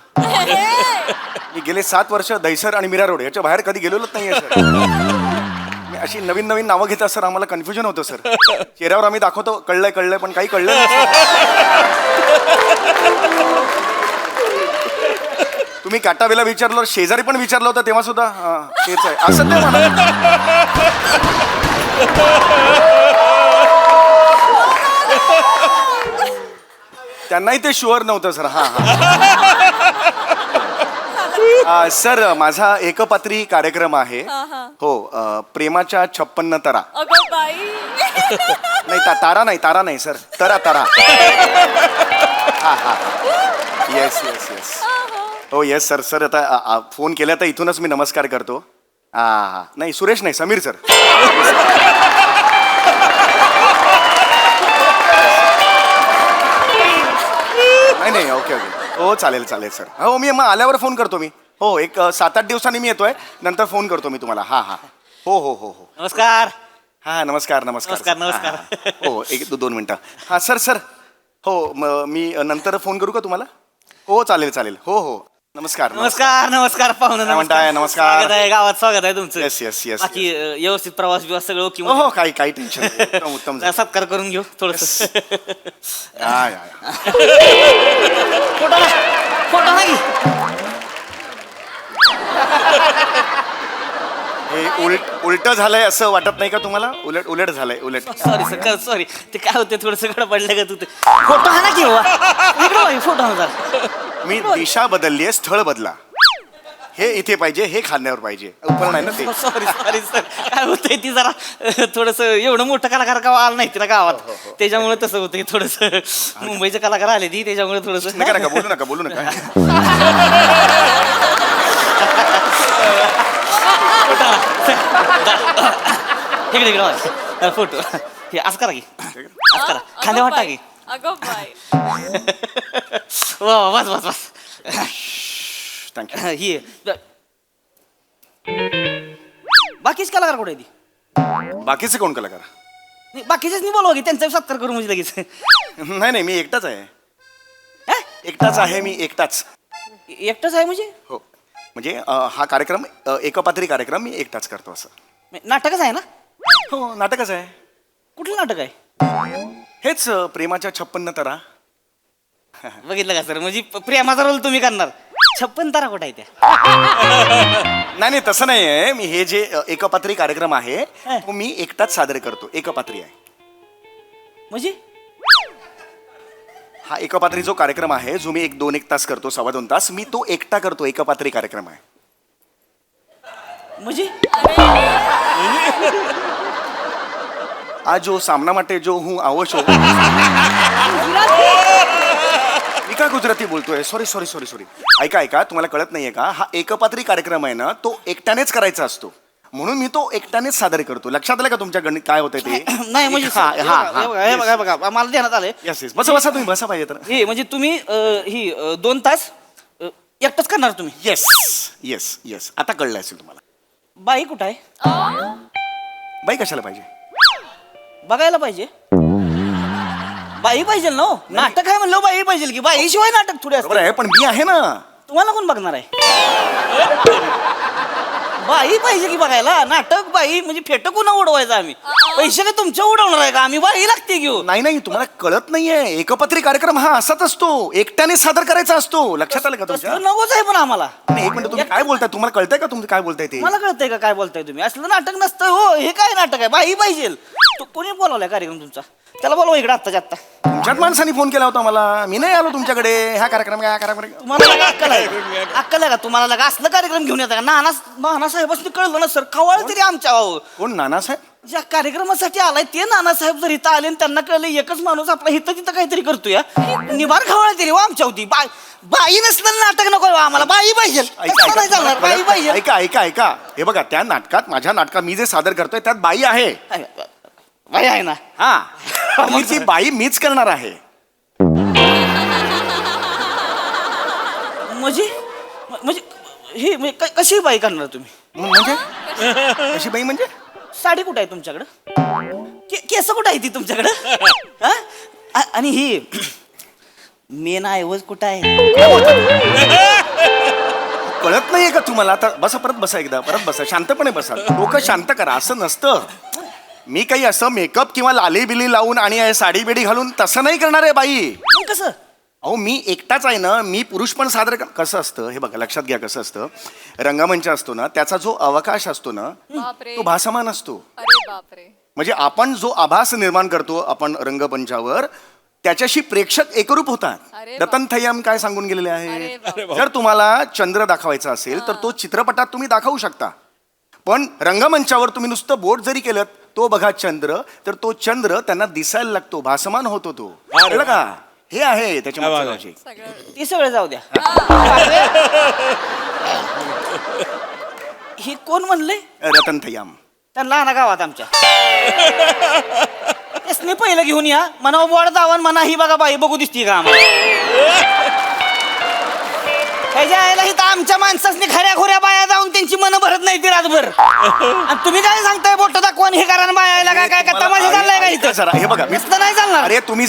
मी गेले 7 वर्ष दहिसर आणि मीरा रोड याच्या बाहेर कधी गेलेलोच नाही आहे सर. अशी नवीन नवीन नावं घेतात सर, आम्हाला कन्फ्युजन होतं सर. चेहऱ्यावर आम्ही दाखवतो कळलंय कळलंय, पण काही कळलं नाही. तुम्ही काटावेला विचारलं, शेजारी पण विचारलं होतं तेव्हा सुद्धा तेच आहे असं ते म्हणा. त्यांनाही ते शुअर नव्हतं सर. हां हां सर, माझा एकपात्री कार्यक्रम आहे. हो, प्रेमाच्या 56 तरा. अगं बाई. नाही तारा नाही सर, तरा. हां हां, येस येस येस. हो येस सर. सर आता फोन केला तर इथूनच मी नमस्कार करतो. हां हां, नाही सुरेश नाही, समीर सर. नाही नाही ओके ओके हो चालेल चालेल सर हो मी मग आल्यावर फोन करतो मी हो एक 7-8 दिवसांनी मी येतोय नंतर फोन करतो मी तुम्हाला हां हां हो हो हो हो नमस्कार हां नमस्कार नमस्कार नमस्कार, नमस्कार. हां, हां. हो 1-2 मिनटं हां सर हो मी नंतर फोन करू का तुम्हाला हो चालेल चालेल हो हो नमस्कार नमस्कार नमस्कार पाहुणं काय म्हणताय? नमस्कार. स्वागत आहे गावात स्वागत आहे तुमचं Yes, yes, yes, बाकी व्यवस्थित प्रवास बिवास सगळं ओके हो हो काही टेन्शन नाही उत्तम उत्तम जरा सत्कार करून घेऊ थोडस या, या, या. फोटो नाही हे उलट झालंय असं वाटत नाही का तुम्हाला उलट उलट झालंय उलट सॉरी सर सॉरी ते काय होते थोडस गडबडलं का तू ते फोटो हा ना की हो फोटो हा जरा मी दिशा बदलली आहे स्थळ बदला हे इथे पाहिजे हे खांद्यावर पाहिजे उपल नाही ना ते सॉरी सॉरी सर काय होतंय ती जरा थोडस एवढं मोठं कलाकार गाव आलं नाही तिला गावात त्याच्यामुळे तसं होतंय थोडस मुंबईचे कलाकार आले ती त्याच्यामुळे थोडस नका नका बोलू नका इकडे इकडे फोटो हे असं करा की असं करा खांद्यावर टाका की अगं बाय वा वा, बस बस बस थँक्यू ही बाकीच कलाकार कुठे आहे ती बाकीचे कोण कलाकार नाही, बाकीचेच नाही बोलवा की त्यांचा सत्कार करू म्हणजे लगेच नाही नाही मी एकटाच आहे हा? एकटाच आहे मी एकटाच एकटाच आहे म्हणजे हो म्हणजे हा कार्यक्रम एकपात्री कार्यक्रम मी एकटाच करतो असं नाटकच आहे ना हो नाटकच आहे कुठलं नाटक आहे हेच प्रेमाच्या 56 तरा बघितलं का सर म्हणजे प्रेमाचा रोल तुम्ही करणार 56 तारा कुठं आहे त्या नाही तसं नाही आहे मी हे जे एकपात्री कार्यक्रम आहे तो मी एकटाच सादर करतो एकपात्री आहे म्हणजे हा एकपात्री जो कार्यक्रम आहे जो मी 1 तास करतो 2.25 तास मी तो एकटा करतो एकपात्री कार्यक्रम आहे म्हणजे आज जो सामना માટે जो હું આવો છો मी काय गुजराती बोलतोय सॉरी ऐका तुम्हाला कळत नाहीये का हा एकपात्री कार्यक्रम आहे ना तो एकट्यानेच करायचा असतो म्हणून मी तो एकट्यानेच सादर करतो लक्षात आलं का तुमच्या गणित काय होतंय ते नाही म्हणजे हे बघा मला ध्यानात आलंय येस बसा तुम्ही बसा पाहिजे तर हे म्हणजे तुम्ही ही 2 तास एकटंच करणार तुम्ही येस आता कळलं असेल तुम्हाला बाई कुठं आहे बाई कशाला पाहिजे बघायला पाहिजे बाई पाहिजे ना हो? नाटक आहे म्हणलं बाई पाहिजे की बाई शिवाय नाटक थोडे बरोबर असते आहे पण मी आहे ना तुम्हाला कोण बघणार आहे बाई पाहिजे की बघायला नाटक बाई म्हणजे फेट कोणा उडवायचं आम्ही पैसे काय तुमच्या उडवणार आहे का आम्ही बाई लागते घेऊ नाही तुम्हाला कळत नाहीये एकपात्री कार्यक्रम हा असाच असतो एकट्याने सादर करायचा असतो लक्षात आलं का तुमच्या तसलं नकोच आहे पण आम्हाला नाही, एक मिनिट तुम्ही काय बोलताय तुम्हाला कळतंय का तुमचं काय बोलताय ते मला कळतंय का काय बोलताय तुम्ही असलं नाटक नसतं हो हे काय नाटक आहे बाई पाहिजे तू कोणी बोलावलाय कार्यक्रम तुमचा त्याला बोलवा इकडे आत्ताच्या आत्ता तुमच्याच माणसाने फोन केला होता मला मी नाही आलो तुमच्याकडे ह्या कार्यक्रम तुम्हाला लगा अक्कल आहे का तुम्हाला लगा असलं कार्यक्रम घेऊन येता का नानासाहेबांनी कळलं ना सर कवाळ तरी आमच्या कोण नानासाहेब ज्या कार्यक्रमासाठी आलाय ते नानासाहेब जर इथं आले आणि त्यांना कळलं एकच माणूस आपला इथं तिथं काहीतरी करतोय निभार खवळ तरी हो आमच्या होती बाई नसलं नाटक नको हो आम्हाला बाई पाहिजे कसं नाही चालणार? बाई पाहिजे ऐका हे बघा त्या नाटकात माझ्या नाटकात मी जे सादर करतोय त्यात बाई आहे बाई आहे ना हा मग ती बाई मीच करणार आहे म्हणजे ही म्हणजे कशी बाई करणार तुम्ही म्हणजे कशी बाई म्हणजे साडी कुठं आहे तुमच्याकडं केस कुठं आहे ती तुमच्याकडं हा? आणि ही मेन ऐवज कुठं आहे कळत नाहीये का तुम्हाला आता बसा परत बसा शांतपणे बसा डोकं शांत करा असं नसतं मी काही असं मेकअप किंवा लाली बिली लावून आणि साडी बिडी घालून तसं नाही करणार आहे बाई मग कसं अहो मी एकटाच आहे ना मी पुरुष पण सादर कसं असतं हे बघा लक्षात घ्या कसं असतं रंगमंच असतो ना त्याचा जो अवकाश असतो ना बापरे तो भासमान असतो अरे बापरे म्हणजे आपण जो आभास निर्माण करतो आपण रंगमंचावर त्याच्याशी प्रेक्षक एकरूप होतात अरे रतन थय्यम काय सांगून गेलेले अरे आहे बापरे. जर तुम्हाला चंद्र दाखवायचा असेल तर तो चित्रपटात तुम्ही दाखवू शकता पण रंगमंचावर तुम्ही नुसतं बोट जरी केलं तो बघा चंद्र तर तो चंद्र त्यांना दिसायला लागतो भासमान होतो तो कळलं का हे आहे त्याच्या मागचं logic. सगळं ती सगळं जाऊ द्या ही कोण म्हणले रतन थय्यम त्यांना आणा गावात आमच्या यसने पहिलं घेऊन या म्हणा बोर्ड दावा म्हणा ही बघा बाई बघू दिसती का आम्हाला ह्याच्या आईला इथं आमच्या माणसासनी खऱ्या खोऱ्या बाया जाऊन त्यांची मनं भरत नाही ती रातभर आणि तुम्ही काय सांगताय बोट दाखवून हे करा बायाला काय काय तुम्हाला- तमाशा चाललाय का अरे, इथं जरा हे बघा मी नुसतं नाही चालणार अरे तुम्ही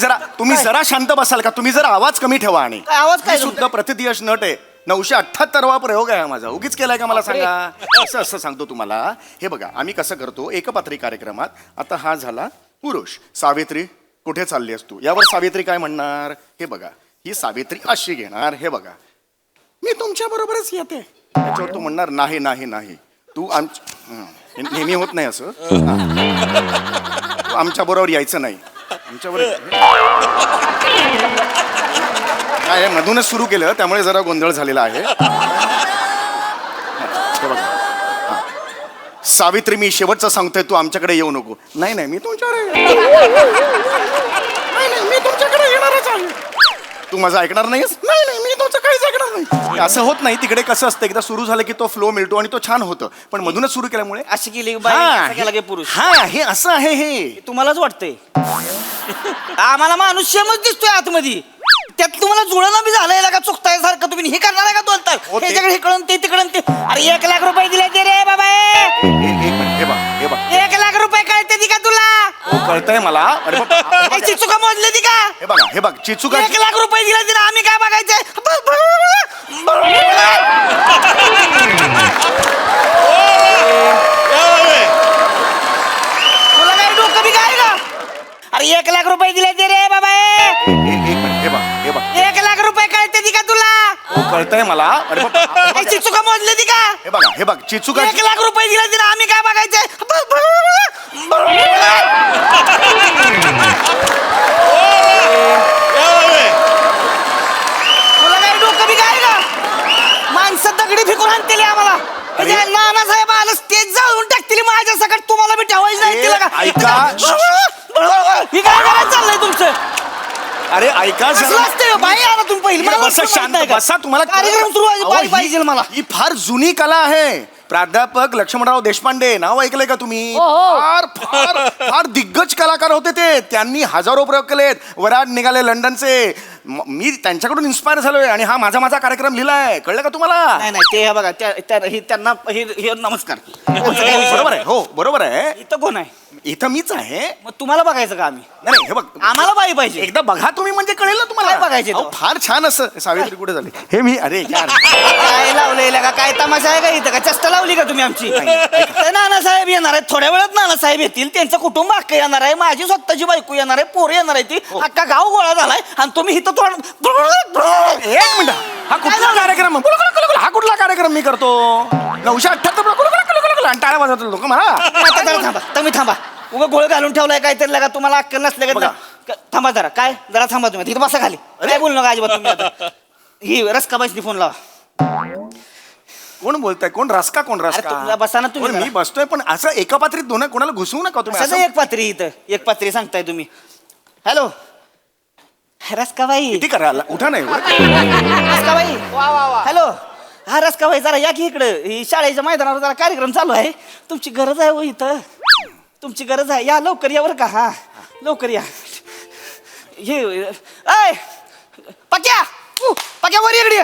जरा शांत बसाल का? तुम्ही जरा आवाज कमी ठेवा आणि काय आवाज काय मी सुद्धा प्रतिदिवस नट आहे. 978वा प्रयोग आहे हा माझा. उगीच केलाय का मला सांगा? असं सांगतो तुम्हाला. हे बघा आम्ही कसं करतो एकपात्री कार्यक्रमात. आता हा झाला पुरुष. सावित्री कुठे चालली असतो यावर सावित्री काय म्हणणार? हे बघा ही सावित्री अशी घेणार. हे बघा मी तुमच्या बरोबरच येते. त्याच्यावर तू म्हणणार नाही नाही नाही तू हे नेहमी होत नाही असं. तू आमच्या बरोबर यायचं नाही. आमच्या बरोबर काय मधूनच सुरू केलं त्यामुळे जरा गोंधळ झालेला आहे. हे बघा. हा. सावित्री मी शेवटचं सांगतोय तू आमच्याकडे येऊ नको. नाही नाही मी तुमच्याकडे नाही नाही मी तुमच्याकडे येणारच आहे. तू माझं ऐकणार नाहीस? नाही नाही मी तुमचं काहीच ऐकणार नाही. असं होत नाही. तिकडे कसं असतं एकदा सुरू झालं की तो फ्लो मिळतो आणि तो छान होतं. पण मधूनच सुरू केल्यामुळे अशी केली बाई हा, असं केला की पुरुष हा हे असं आहे हे. तुम्हालाच वाटतंय आम्हाला माणूस शेमच दिसतोय आतमध्ये त्यात तुम्हाला जुळणं बी झालंय का चुकताय सारखं तुम्ही हे करणार आहे का 2 तास हो, ते- ह्याच्याकडे हे कळून ते तिकडून ते अरे 1 लाख रुपये दिले ते रे बाबा एक मिनिट हे बघ हे बघ 1 लाख रुपये कळते ती का तुला हो कळतंय मला. अरे बाबा, हे चिचुका मोजले ती का हे बघ चिचुका 1 लाख रुपये दिले तिला आम्ही काय बघायचंय तुला काय डोकं बी काय का अरे 1 लाख रुपये दिले ते रे बाबा एक मिनिट हे बघ 1 लाख रुपये कळते ती का तुला हो कळतंय मला. अरे बाबा, हे चिचुका मोजले ती का हे बघ चिचुका 1 लाख रुपये दिले तिला आम्ही काय बघायचंय तुला काय डोकं बी काय का माणसं दगडी फेकून आणतील आम्हाला नानासाहेब आलं स्टेज जाळून टाकतील माझ्या सकट तुम्हाला बी ठेवायचं नाही तिला का ऐका. ही काय करायचं चाललंय तुमचं अरे ऐका असं जरा. असतंय बाई आला तुम्ही पहिली मला बसा असं शांत माहित नाही का? बसा. तुम्हाला कार्यक्रम सुरू व्हायला अहो, बाई ही- पाहिजे मला ही फार जुनी कला आहे. प्राध्यापक लक्ष्मणराव देशपांडे नाव ऐकलंय का तुम्ही? फार फार फार दिग्गज कलाकार होते ते. त्यांनी हजारो प्रयोग केलेत. वराड निघाले लंडनचे. मी त्यांच्याकडून इन्स्पायर झालोय आणि हा माझा कार्यक्रम लिहिलाय. कळलं का तुम्हाला? नाही नाही ते हे बघा त्यांना हे नमस्कार बरोबर आहे. हो बरोबर आहे. इथं कोण आहे इथं मीच आहे. मग तुम्हाला बघायचं का आम्ही नाही हे बघ आम्हाला बाई पाहिजे एकदा बघा तुम्ही म्हणजे कळेल ना तुम्हाला. काय बघायचे अहो, तो? फार छान असं. सावित्री कुठे झाली? हे मी अरे यार काय लावलेलं का काय तमाशा आहे का इथं का चेष्टा लावली का तुम्ही आमची ते नानासाहेब येणार आहेत थोड्या वेळात नानासाहेब येतील त्यांचं कुटुंब अख्खं येणार आहे माझी स्वतःची बायको येणार आहे पोरं येणार आहे ती अख्खा गाव गोळा झालाय आणि तुम्ही इथं थोडं एक मिनिट हा कुठला कार्यक्रम? हा कुठला कार्यक्रम मी करतो? 978 आणि टाळ्या वाजवतो लोक मला. आता जरा थांबा तुम्ही थांबा उगा गोळ घालून ठेवलाय काहीतरी लागा तुम्हाला अक्कल नसल्या बघा. का थांबा जरा थांबा तुम्ही तिथं बसा खाली काय बोलू नका अजिबात तुम्ही आता ही रसकाबाईसनी फोन लावा कोण बोलताय? कोण रसका? कोण अरे रसका? तुम्ही बसा ना तुम्ही कोण? मी बसतोय पण असं एका पात्रीत दोन कोणाला घुसवू नका तुम्ही असं असं. एक पात्री इथं एक पात्री सांगताय तुम्ही हॅलो रसकाबाई किती करा उठा नाही रसकाबाई हॅलो हा रसकाबाई जरा या की इकडं ही शाळेच्या मैदानावर जरा कार्यक्रम चालू आहे तुमची गरज आहे हो इथं तुमची गरज आहे या लवकर या बरं का हा लवकर या हे ऐ पक्या पक्या वर इकडे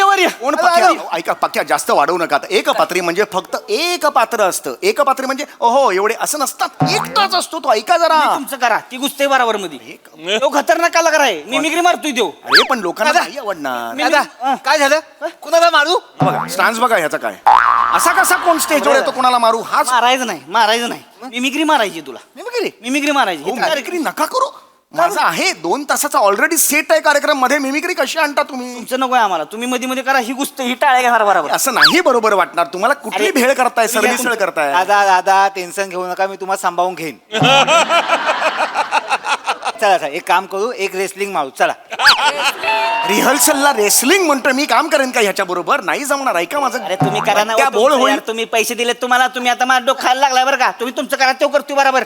वर ये कोण पक्या? ऐका पक्या जास्त वाढवू नका. आता एक पात्री म्हणजे फक्त एक पात्र असतं. एक पात्री म्हणजे ओहो एवढे असं नसतात. एकटाच असतो तो. ऐका जरा. तुमचं करा ती गुस्ते बराबर मध्ये तो खतरनाक कलाकार आहे मिमिक्री मारतोय देऊ अरे पण लोकांना नाही आवडणार. काय झालं कुणाला मारू बघा स्टान्स बघा ह्याचा काय. असा कसा कोण स्टेजवर येतो कोणाला मारू? हा मारायचं नाही मिमिक्री मारायची तुला मिमिक्री मारायची मिमिक्री नका करू. माझा आहे 2 तासाचा ऑलरेडी सेट आहे कार्यक्रम मध्ये. मिमिक्री कशी आणता तुम्ही? तुमचं नको आहे आम्हाला तुम्ही मध्ये मध्ये करा ही गुस्त ही टाळ्या घेणार बरोबर असं नाही बरोबर वाटणार तुम्हाला. कुठली अरे, भेळ करताय? तुम्ही या सर्विसळ तुमचं- करताय? दादा टेन्शन घेऊ नका मी तुम्हाला सांभाळून घेईन. चला एक काम करू एक रेसलिंग मारू चला. रिहर्सलला रेसलिंग म्हणतोय मी. काम करेन का ह्याच्या बरोबर? नाही जमणार. ऐका माझं. अरे तुम्ही करा ना त्या हो, बोल तुमचं होईल. यार, तुम्ही पैसे दिले तुम्हाला तुम्ही आता माझं डोकं खायला लागलाय बरं का तुम्ही तुमचं करा तो करतोय बरोबर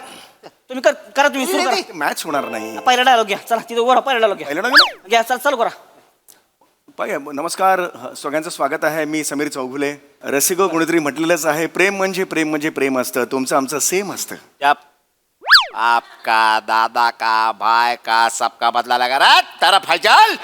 तुम्ही करा तुम्ही सुरू करा मॅच होणार नाही. पहिला डायलॉग घ्या चला तिथं वर पहिला डायलॉग घ्या पहिला dialogue? घ्या चल चालू करा नमस्कार सगळ्यांचं स्वागत आहे. मी समीर चौगुले. रसिको कोणीतरी म्हटलेलंच आहे प्रेम म्हणजे प्रेम असतं. तुमचं आमचं सेम असतं. आपका दादा का भाई का सबका बदला लगा रहा तरफ है चल.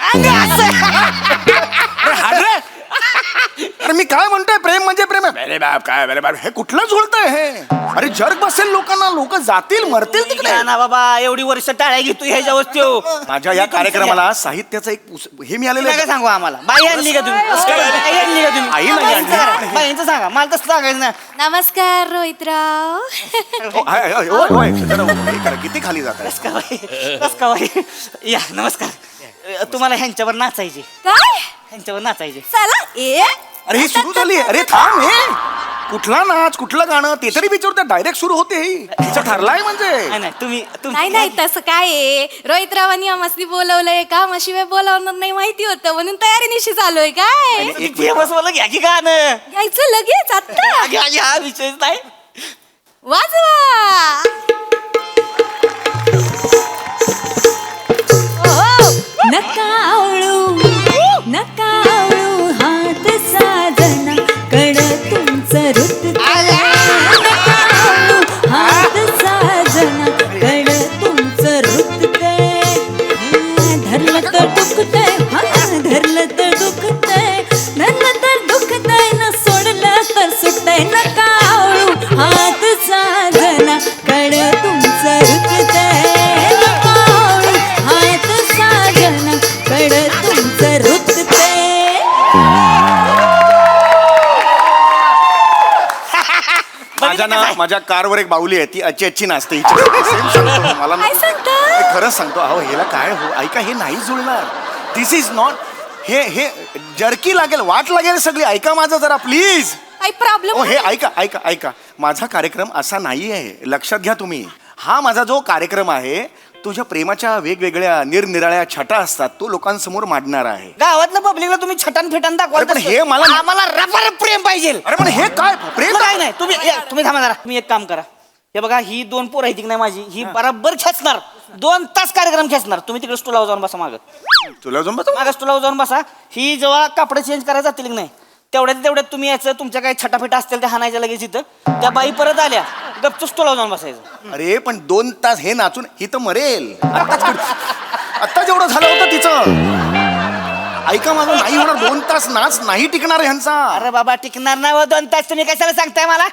अरे मी काय म्हणतोय, प्रेम म्हणजे प्रेम आहे. अरे बाप काय, अरे बाप हे कुठलं जुळतंय हे? अरे जर्क बसेल लोकांना, लोक जातील मरतील तिकडे. ना बाबा, एवढी वर्ष टाळ्या घेतो ह्याच्या वस्तू. माझ्या या कार्यक्रमाला साहित्याचं एक हे मिळालेलं काय आहे. सांगू आम्हाला, बाई आणली का तुम्ही? बाई आणली का तुम्ही? आई नाही आणली. बाईंचं सांगा, मला तसं सांगायचं ना. नमस्कार रोहितराव. किती खाली जात आहे. कस का बाई, कस का बाई. या नमस्कार. तुम्हाला ह्यांच्यावर नाचायचे, काय ह्यांच्यावर नाचायचे. चला ये. अरे ही सुरू झाली. अरे थांब, हे कुठला नाच कुठलं गाणं ते तरी विचारतं. डायरेक्ट सुरू होते. तिचं ठरलाय म्हणजे. नाही तुम्ही नाही नाही तसं काय आहे, रोहितरावांनी आम्हाला बोलवलंय का शिवाय बोलावणार नाही माहिती होतं म्हणून तयारीनिशी चालू आहे. काय एक फेमस वाला घ्या की गाणं. घ्यायचं लगेच आता. हा विषय नाही. वाजवा. नका आवळू हात साजना कड तुमचं रुत हात साजना कड तुमचं रुत धरलं तर दुखतंय धरलं तर दुखतंय धरलं तर दुखतंय न सोडलं तर सुटतंय. नका आवळू हात साजना कड तुमचं रुततंय नका आवळू हात साजना कड तुमचं रुततंय. माझ्या कारवर एक बाहुली आहे, ती अच्छी नाचते. मला काय सांगता? हे खरंच सांगतो. अहो ह्याला काय हो, ऐका हे नाही जुळणार. दिस इज नॉट. हे जर्की लागेल, वाट लागेल सगळी. ऐका माझं जरा प्लीज. काही प्रॉब्लेम हे ऐका ऐका ऐका. माझा कार्यक्रम असा नाही आहे, लक्षात घ्या तुम्ही. हा माझा जो कार्यक्रम आहे तुझ्या प्रेमाच्या वेगवेगळ्या निरनिराळ्या छटा असतात, तो लोकांसमोर मांडणार आहे. गावातल्या पब्लिकला तुम्ही छटान फेटान दाखवा. अरे पण हे मला- आम्हाला रबर प्रेम पाहिजे. अरे पण हे काय प्रेम काय नाही. तुम्ही थांबा जरा. तुम्ही एक काम करा. हे बघा, ही 2 पोरं आहेत की नाही माझी, ही बरोबर खेचणार. 2 तास कार्यक्रम खेचणार. तुम्ही तिकडे स्टुलावर जाऊन बसा मागं. तुला जमत मागं स्टुलावर जाऊन बसा. ही जेव्हा कपडे चेंज करायला जातील की नाही, तेवढ्यात तुम्ही याचं तुमच्या काही छटाफेटा असतील त्या हाणायच्या लगेच इथं. त्या बाई परत आल्या गपचूप स्टुलावर जाऊन बसायचं. अरे पण 2 तास हे नाचून ही तर मरेल. आता जेवढं झालं होतं तिचं. ऐका माझं नाही होणार. 2 तास नाच नाही टिकणार ह्यांचा. अरे बाबा, टिकणार नाही हो 2 तास. तुम्ही कशाला सांगताय मला?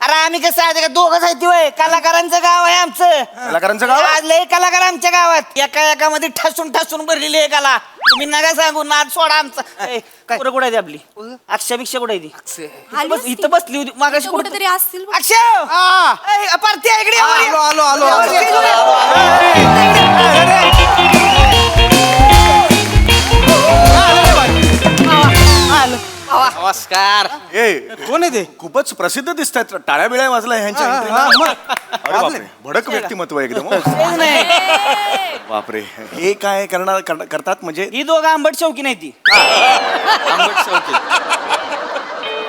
अरे आम्ही कसं आहे का, दोघंच आहे ती वय. कलाकारांचं गाव आहे आमचं. कलाकारांचं गाव? आज लय कलाकार आमच्या गावात. एकामध्ये ठसून भरलेली आहे कला. तुम्ही नका सांगू, नाच सोडा आमचा. पोरं कुठे आहे ती आपली? अक्षय भिक्षा कुठे आहे ती? इथं बसली होती मागाशी कुठेतरी असतील. अक्षय पार्टी आहे इकडे. नमस्कार. कोण आहे ते? खूपच प्रसिद्ध दिसत आहेत. टाळ्या बिळ्या वाजला ह्यांच्या entry. अरे बापरे, भडक व्यक्तिमत्व आहे एकदम. बापरे, हे काय करतात म्हणजे? ही दोघं आंबट शौकी नाही ती.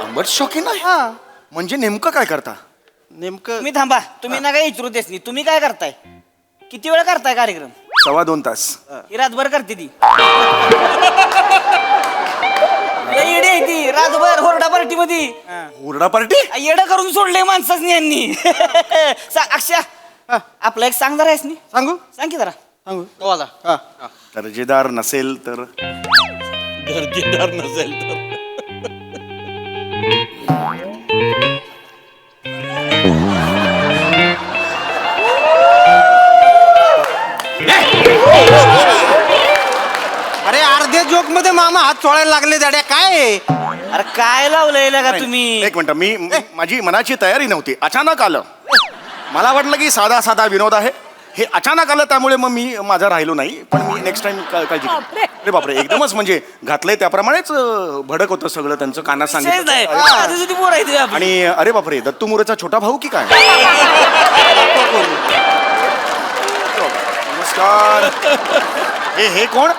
आंबट शौकीन आहे? म्हणजे नेमकं काय करता? नेमकं तुम्ही थांबा. तुम्ही नका इचरू देस नाही. तुम्ही काय करताय? किती वेळ करताय कार्यक्रम? 2.25 तास. ही रातभर करते ती. येडे आहे ती. रातभर होरडा पार्टी मध्ये हुरडा पार्टी? येडं करून सोडले माणसांनी यांनी. अक्षय आपलं एक सांग जरा. सांगू सांग की जरा. सांगू दर्जेदार नसेल तर? दर्जेदार नसेल तर अरे अर्ध्या जोक मध्ये मामा हात चोळायला लागले दाड्या. काय अरे काय लावलंय का तुम्ही? एक मिनिट, मी माझी मनाची तयारी नव्हती. अचानक आलं. मला वाटलं की साधा विनोद आहे. हे अचानक आलं त्यामुळे मग मी माझा राहिलो नाही. पण मी नेक्स्ट टाइम काळजी घेईन. अरे बापरे, एकदमच म्हणजे घातलंय त्याप्रमाणेच भडक होतं सगळं. त्यांचं कानात सांगितलं. आणि अरे बापरे, दत्तू मोरेचा छोटा भाऊ की काय? नमस्कार. हे कोण?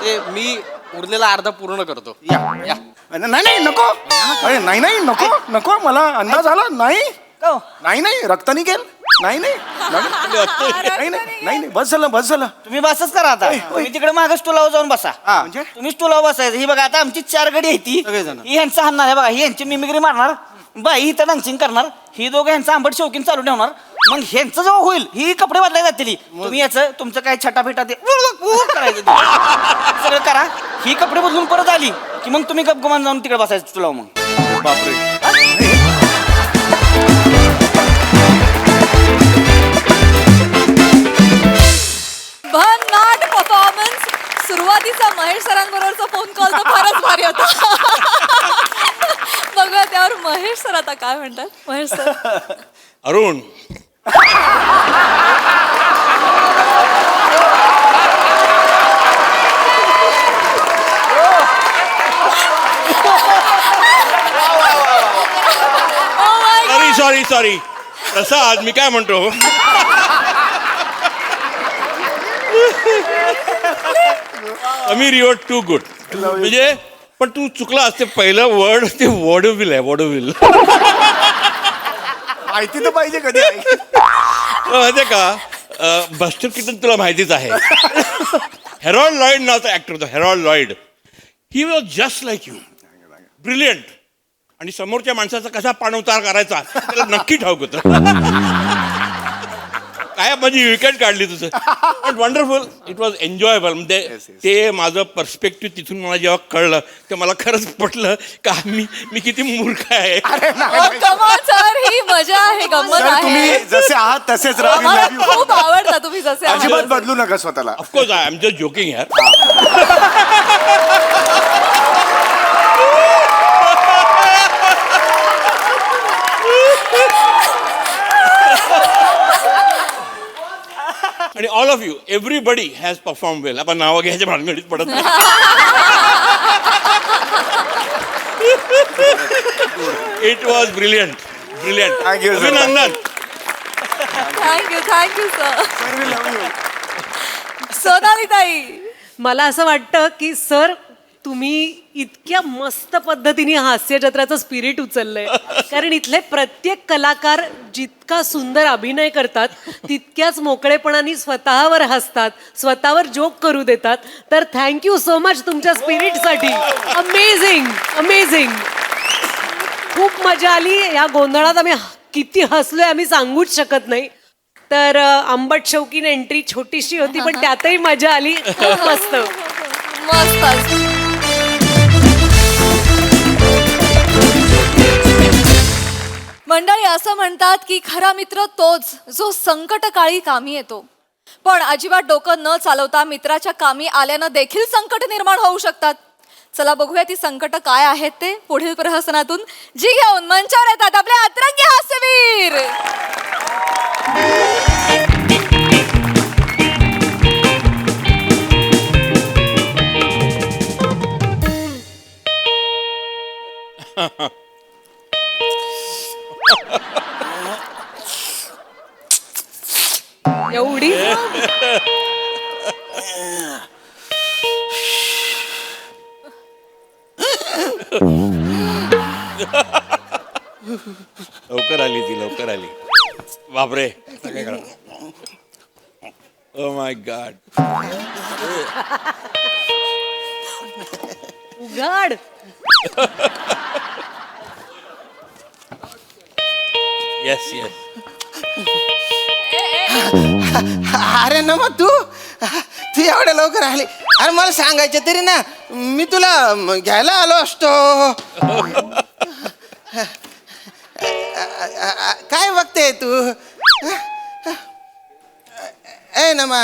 ते मी उरलेला अर्धा पूर्ण करतो. नाही नको. अरे नाही नको. मला अंदाज आला. नाही रक्त निघेल. नाही बस झालं. तुम्ही बसच करा आता. तुम्ही तिकडे मागे स्टुलावर जाऊन बसा. म्हणजे तुम्ही स्टुलावर बसायचं. ही बघा, आता आमची 4 गडी आहे ती. ही ह्यांचं हाणणार आहे बघा. ही ह्यांची मिमिक्री मारणार. बाई इथं डान्सिंग करणार. ही दोघं ह्यांचं आंबट शौकीन चालू ठेवणार. मग ह्यांचं जेव्हा होईल ही कपडे बदलायला जातील तुम्ही याचं तुमचं काय छटाफेटा ते करायचं ते. सगळं करा ही कपडे बदलून परत आली की मग तुम्ही गपगुमान जाऊन तिकडे बसायचं तुला मग. बापरे. भन्नाट परफॉर्मन्स. सुरुवातीचा महेश सरांबरोबरचा फोन कॉल तर फारच भारी होता. बघूया त्यावर महेश सर आता काय म्हणतात. महेश सर. अरुण सॉरी प्रसाद मी काय म्हणतो समीर युअर टू गुड म्हणजे पण तू चुकला असते पहिलं वर्ड ते वॉडोविल आहे वॉडोविल माहिती तर पाहिजे कधी. माहितीये का बस्टर किटन तुला माहितीच आहे. हेरॉल्ड लॉइड नावाचा ऍक्टर होता Harold Lloyd. He was just like you brilliant आणि समोरच्या माणसाचा कसा पाणउतार करायचा त्याला नक्की ठाऊक होतं. काय माझी विकेट काढली तुझं पण वंडरफुल इट वॉज एन्जॉयबल. म्हणजे ते माझं पर्स्पेक्टिव्ह तिथून मला जेव्हा कळलं ते मला खरंच पटलं का मी किती मूर्ख आहे. सर ही मजा आहे गंमत सर, आहे. तुम्ही जसे आहात तसेच राहा. We आम्हाला love you. खूप आवडता तुम्ही जसे आहात अजिबात तसे. बदलू नका स्वतःला. Of course I am just joking यार. आणि all of you everybody has perform well. आपण नावं घ्यायच्या भानगडीत पडत नाही. It was brilliant Thank you, sir. अभिनंदन. Thank you sir. सोनाली ताई. मला असं वाटतं की सर तुम्ही इतक्या मस्त पद्धतीने हास्य जत्राचं स्पिरिट उचललंय कारण इथले प्रत्येक कलाकार जितका सुंदर अभिनय करतात तितक्याच मोकळेपणाने स्वतःवर हसतात स्वतःवर जोक करू देतात. तर थँक्यू सो मच तुमच्या स्पिरिटसाठी. अमेझिंग खूप मजा आली. या गोंधळात आम्ही किती हसलोय आम्ही सांगूच शकत नाही. तर आंबट शौकीन एंट्री छोटीशी होती पण त्यातही मजा आली. मस्त मस्त. मंडळी असं म्हणतात की खरा मित्र तोच जो संकटकाळी कामी येतो. पण अजिबात डोकं न चालवता मित्राच्या कामी आल्यानं देखील संकट निर्माण होऊ शकतात. चला बघूया ती संकट काय आहेत ते पुढील प्रहसनातून जी घेऊन मंचावर येतात आपले अतरंगी हास्यवीर. एवढी लवकर आली बापरे. Oh my God. उघड. येस अरे ना मग तू एवढ्या लवकर आली. अरे मला सांगायचं तरी ना मी तुला घ्यायला आलो असतो. काय बघते तू. ए नमा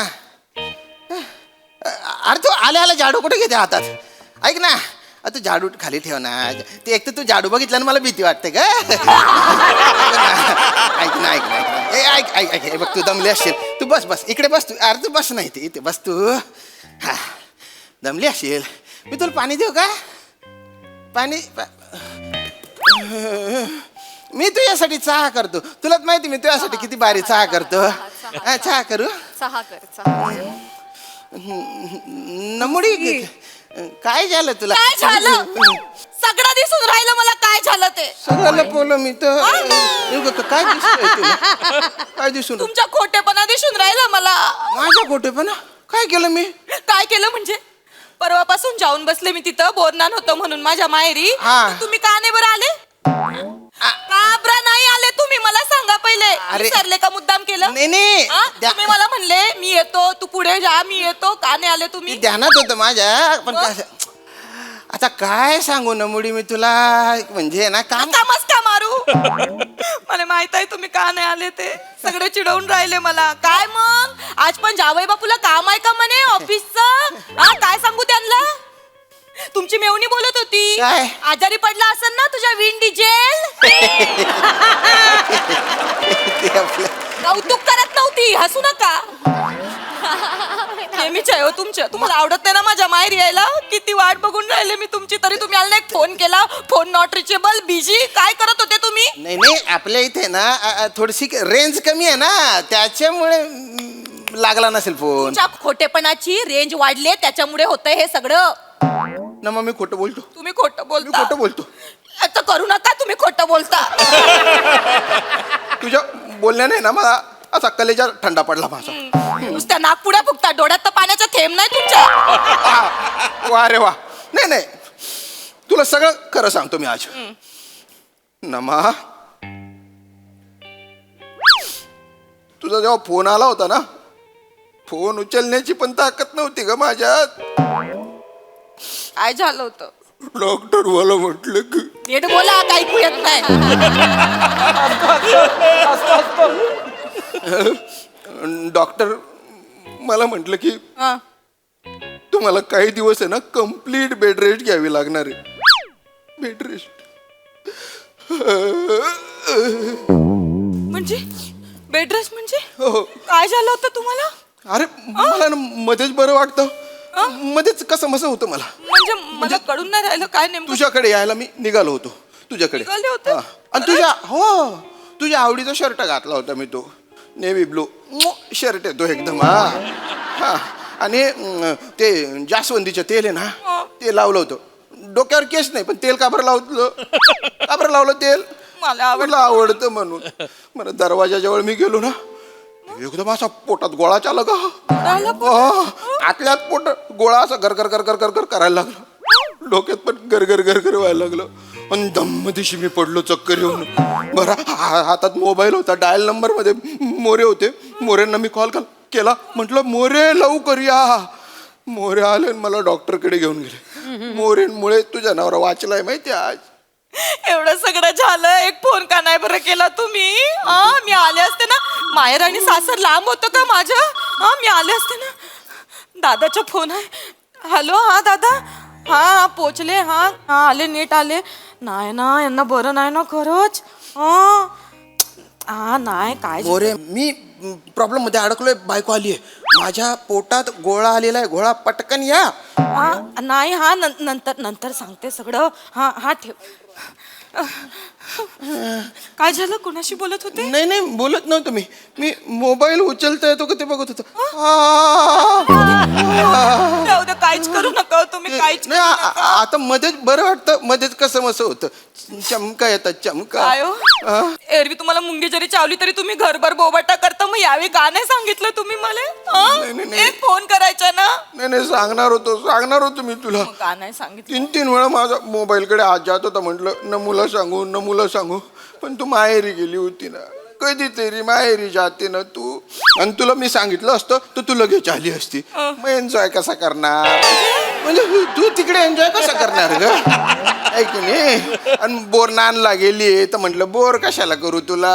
अरे तू आल्या झाडू कुठे घेते हातात. ऐक ना तू झाडू खाली ठेव ना. ते एक तर तू झाडू बघितलं ना मला भीती वाटते का. ऐक ना बघ तू दमली असशील. तू बस इकडे बस तू. अरे तू बस नाही ते इथे बस तू. हा दमली असशील. मी तुला पाणी देऊ का. पाणी मी तुझ्यासाठी चहा करतो. तुलाच माहिती मी तुझ्यासाठी किती बारी चहा करतो. चहा करू. चहा कर. नमुडी काय झालं तुला. काय झालं सगळं दिसून राहिलं मला काय झालं ते. सगळं लपवलं मी तर. काय दिसतंय तुला. काय दिसून. तुमच्या खोटेपणा दिसून राहिला मला. माझा खोटेपणा काय केलं मी. काय केलं म्हणजे परवापासून जाऊन बसले मी तिथं बोरनान होतं म्हणून माझ्या माहेरी. हा. तुम्ही का नाही बरं आले. का बरं नाही आले तुम्ही मला सांगा पहिले अरे. विसरले का मुद्दाम केलं नाही, नाही. हा? द्या- तुम्ही मला म्हणले मी येतो तू पुढे जा मी येतो का नाही आले ते तुम्ही ध्यानात होतं माझ्या पण कसं आता काय सांगू नमुडी मी तुला म्हणजे ना काम आता मस्का मारू मला माहित आहे तुम्ही का नाही आले ते सगळे चिडवून राहिले मला काय मग आज पण जावई बापूला काम आहे का म्हणे ऑफिसचं हा काय सांगू त्यांना तुमची मेवणी बोलत होती काय? आजारी पडला असेल ना तुझ्या विंड डिझेल ते आपलं कौतुक करत नव्हती हसू नका नेहमीच आहे हो तुमच्या तुम्हाला आवडत नाही ना माझ्या माहेर यायला किती वाट बघून राहिले मी तुमची तरी तुम्ही आला नाही फोन केला फोन नॉट रिचेबल बिझी काय करत होते तुम्ही नाही नाही आपल्या इथे ना थोडीशी रेंज कमी आहे ना त्याच्यामुळे लागला नसेल फोन तुमच्या खोटेपणाची रेंज वाढली त्याच्यामुळे होतंय हे सगळं ना मग मी खोटं बोलतो तुम्ही खोटं मी बोलता खोटं बोलतो आता करू नका तुम्ही खोटं बोलता तुझ्या बोलण्याने ना मला असा कलेजा थंडा पडला माझा नुसत्या नागपुड्या फुगता डोळ्यात तर पाण्याचा थेंब नाही तुमच्या वा रे वा नाही नाही तुला सगळं खरं सांगतो मी आज नमा तुझा जेव्हा फोन आला होता ना फोन उचलण्याची पण ताकद नव्हती ग माझ्यात काय झालं होतं डॉक्टर मला म्हटलं की नीट बोला काही ऐकू येत नाही डॉक्टर मला म्हटलं की हा. तुम्हाला काही दिवस आहे ना कम्प्लीट बेड रेस्ट घ्यावी लागणार आहे बेड रेस्ट म्हणजे बेड रेस्ट म्हणजे हो काय झालं होतं तुम्हाला अरे मला ना मध्येच बरं वाटतं मध्येच कसं मसं होतं मला म्हणजे मला कळून नाही राहिलं काय नेमकं तुझ्याकडे यायला मी निघालो होतो तुझ्याकडे निघाले होते? हा. आणि तुझ्या आवडीचा शर्ट घातला होता मी तो नेव्ही ब्लू शर्ट आहे तो एकदम हा आणि ते जास्वंदीचं तेल आहे ना ते लावलं होतं डोक्यावर केस नाही पण तेल का बरं लावलं तेल मला आवडतं म्हणून मला दरवाजाजवळ मी गेलो ना एकदम असा पोटात गोळा चालला का आतल्यात पोट गोळा असा घर करायला लागला डोक्यात पण घर व्हायला लागलं आणि दम दिशी मी पडलो चक्कर येऊन बरं हातात मोबाईल होता डायल नंबर मध्ये मोरे होते मोऱ्यांना मी कॉल केला म्हटलं मोरे लवकर या मोरे आले आणि मला डॉक्टरकडे घेऊन गेले मोरेंमुळे तुझ्या नवरा वाचलाय माहिती आज एवढं सगळं झालं एक फोन का नाही बरं केला तुम्ही मी आले असते ना माहेर आणि सासर लांब होतं का माझं मी आले असते ना दादाचा फोन आहे हॅलो हा दादा हा पोचले हा आले नीट आले नाही ना यांना बरं नाही ना खरंच नाही काय मोरे मी प्रॉब्लेम मध्ये अडकलोय बायको आली आहे माझ्या पोटात गोळा आलेला आहे गोळा पटकन या नाही नंतर सांगते सगळं हा ठेव काय झालं कोणाशी बोलत होते नाही बोलत नव्हतो मी मोबाईल उचलता येतो का ते बघत होतो जाऊ दे, काहीच करू नका तुम्ही काहीच नाही आता मध्येच बरं वाटतं मध्येच कसं मसं होतं चमका येतात चमका काय हो? एरवी तुम्हाला मुंगी जरी चावली तरी तुम्ही घरभर बोबाटा करता मग यावेळी का नाही सांगितलं तुम्ही मला नाही. एक फोन करायचा ना नाही सांगणार होतो मी तुला मग का नाही सांगितलं 3 वेळा माझा मोबाईलकडे हात जात होता म्हटलं नमुला सांगू पण तू माहेरी गेली होती ना कधीतरी माहेरी जाते ना तू आणि तुला मी सांगितलं असतं तर तू लगेच आली असती मग एन्जॉय कसा करणार म्हणजे तू तिकडे एन्जॉय कसा करणार ग ऐक नाही आणि बोर नानला गेली तर म्हटलं बोर कशाला करू तुला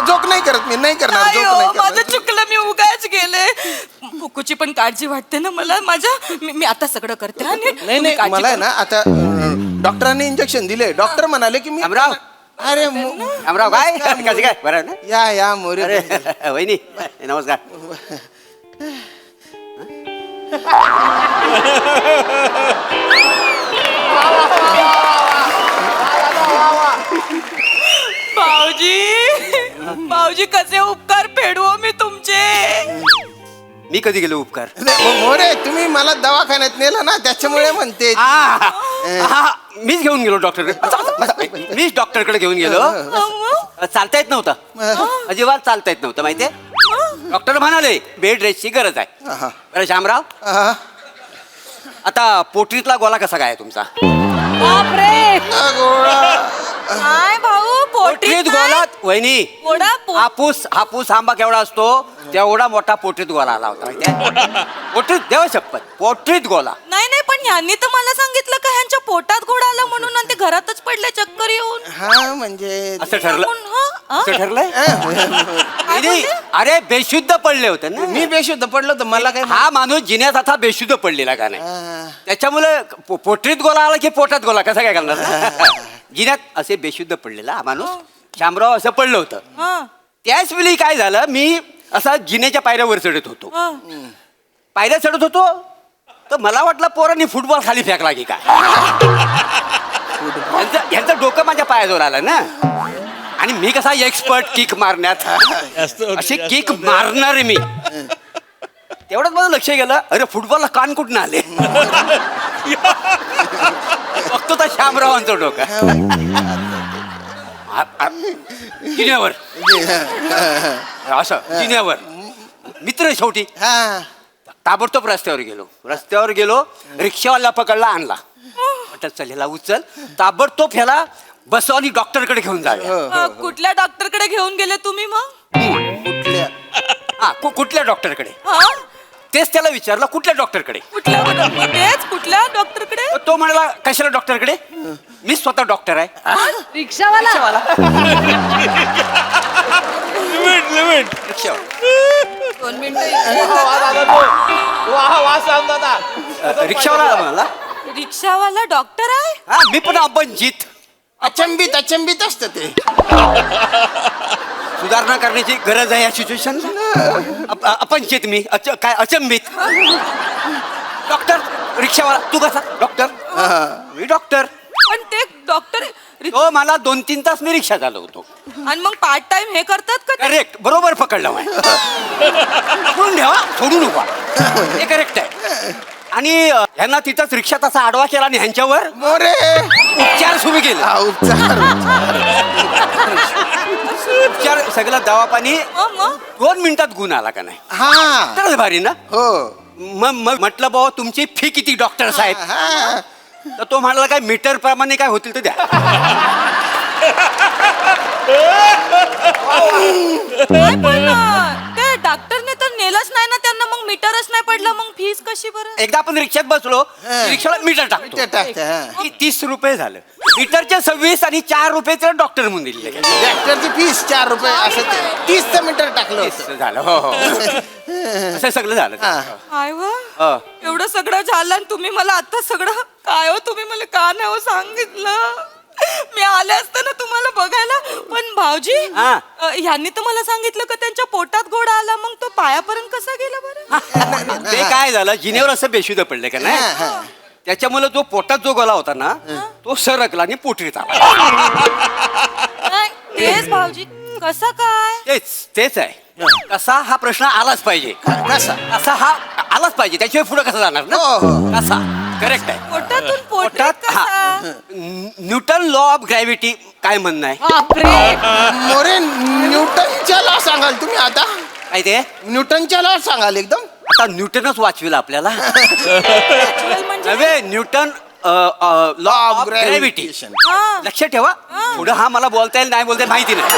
जोक नाही करत मी नाही करणार जोक नाही माझं करणार चुकलं मी उगाच गेले कुकूची पण काळजी वाटते ना मला माझ्या मी आता सगळं करते हा नीट. तुम्ही नाही काळजी मला आहे करू. ना आता डॉक्टरांनी इंजेक्शन दिले डॉक्टर म्हणाले की मी अमराव. अरे अमराव काय कसं काय बरं आहे ना या मोरे अरे वहिनी नमस्कार भाऊजी कसे उपकार फेडू हो मी तुमचे मी कधी गेलो उपकार मोरे तुम्ही मला दवाखान्यात नेलं ना त्याच्यामुळे म्हणते मीच घेऊन गेलो डॉक्टरकडे मीच डॉक्टरकडे घेऊन गेलो चालता येत नव्हतं अजिबात चालता येत नव्हतं माहितीये डॉक्टर म्हणाले बेड रेस्टची गरज आहे बरं शामराव आता पोटरीतला गोळा कसा काय तुमचा काय भाऊ पोटरीत गोळा वहिनी गोडा हापूस आंबा केवढा असतो तेवढा मोठा पोटरीत गोला आला होता माहितीये? पोटरीत देवा शपथ पोटरीत गोला. नाही नाही, पण ह्यांनी तर मला सांगितलं का ह्यांच्या पोटात घोडा आला म्हणून आणि ते घरातच पडले चक्कर येऊन. हा म्हणजे असं ठरलं हं? असं ठरलंय. वहिनी, अरे बेशुद्ध पडले होते ना. मी बेशुद्ध पडलो तर मला काय हा माणूस जिन्यात आता बेशुद्ध पडलेला का नाही त्याच्यामुळे पोटरीत गोला आला की पोटात गोला कसा काय करणार ना? जिन्यात असे बेशुद्ध पडलेला हा माणूस शामराव असं पडलं होतं. हं, त्याच वेळी काय झालं मी असा जिन्याच्या पायऱ्यावर चढत होतो. हं. पायऱ्या चढत होतो तर मला वाटलं पोरांनी फुटबॉल खाली फेकला की काय. यांचं डोकं माझ्या पायाजवळ आलं ना आणि मी कसा एक्सपर्ट किक मारण्यात अशी किक मारणार मी. तेवढंच माझं लक्ष गेलं अरे फुटबॉलला कान कुठून आले. बघतो तर श्यामरावांचं डोकं जिन्यावर असं जिन्यावर. मित्र शेवटी ताबडतोब रस्त्यावर गेलो रिक्षावाला पकडला आणला. म्हटलं चल ह्याला उचल ताबडतोब ह्याला बसव आणि डॉक्टरकडे घेऊन जाऊया. कुठल्या डॉक्टरकडे घेऊन गेले तुम्ही मग? कुठल्या डॉक्टरकडे हं? तेच त्याला विचारलं कुठल्या डॉक्टरकडे. कुठल्या डॉक्टरकडे? तो म्हणाला कशाला डॉक्टरकडे मी स्वतः डॉक्टर आहे. रिक्षावाला लिमिट रिक्षावाला. 2 मिनिटं. रिक्षावाला म्हणाला रिक्षावाला डॉक्टर आहे? हा मी पण अपंजित. अचंबित असतं ते. सुधारणा करण्याची गरज आहे या सिच्युएशन. अपंचित मी काय अचंबित. डॉक्टर रिक्षावाला तू कसा डॉक्टर मी डॉक्टर. पण ते डॉक्टर तो मला 2-3 तास मी रिक्षा चालवतो. आणि मग पार्ट टाइम हे करतात का ते? करेक्ट बरोबर पकडलं पकडून ठेवा सोडू नका हे करेक्ट आहे. आणि ह्यांना तिथंच रिक्षा तसा आडवा केला आणि ह्यांच्यावर मोरे उपचार सुरू केले. उपचार सगळं दवा पाणी मग 2 मिनिटात गुण आला का नाही. हा तरच भारी ना. हो मग म्हटलं भाऊ तुमची फी किती डॉक्टर साहेब. तर तो म्हणाला काय मीटर प्रमाणे काय होतील तर द्या. ते डॉक्टरने तर नेलंच नाही ना त्यांना, मग मीटरच नाही पडलं, मग फीस कशी बरं? एकदा आपण रिक्षात बसलो रिक्षाला मीटर टाकतो 30 रुपये झालं. मीटरचे 26 आणि 4 रुपये तर डॉक्टर म्हणून दिले. डॉक्टरची फीस 4 रुपये असं 30 मीटर टाकलं होतं. झालं हो हो असं सगळं झालं. काय व एवढं सगळं झालं आणि तुम्ही मला आता सगळं काय हो तुम्ही मला का नाही हो सांगितलं. मी आले असते ना तुम्हाला बघायला. पण भाऊजी ह्यांनी तर मला सांगितलं का त्यांच्या पोटात घोडा आला, मग तो पायापर्यंत कसा गेला बरं? ते काय झालं जिनेवर असं बेशुद्ध पडले का नाही त्याच्यामुळे जो पोटात जो गोला होता ना तो सरकला आणि पोटरीत आला. नाही, तेच भाऊजी कसा काय? तेच आहे. कसा हा प्रश्न आलाच पाहिजे. कसा हा आलाच पाहिजे त्याशिवाय पुढे कसं जाणार ना. कसा करेक्ट आहे. पोटातून पोटात न्यूटन लॉ ऑफ ग्रॅव्हिटी काय म्हणणं आहे. मोरे न्यूटनच्या लॉ सांगाल तुम्ही आता. काय ते न्यूटनच्या लॉ सांगाल एकदम. आता न्यूटनच वाचविला आपल्याला. नव्हे न्यूटन लॉ ऑफ ग्रॅव्हिटी. लक्षात ठेवा पुढे हा मला बोलता येईल नाही बोलता येईल माहिती नाही.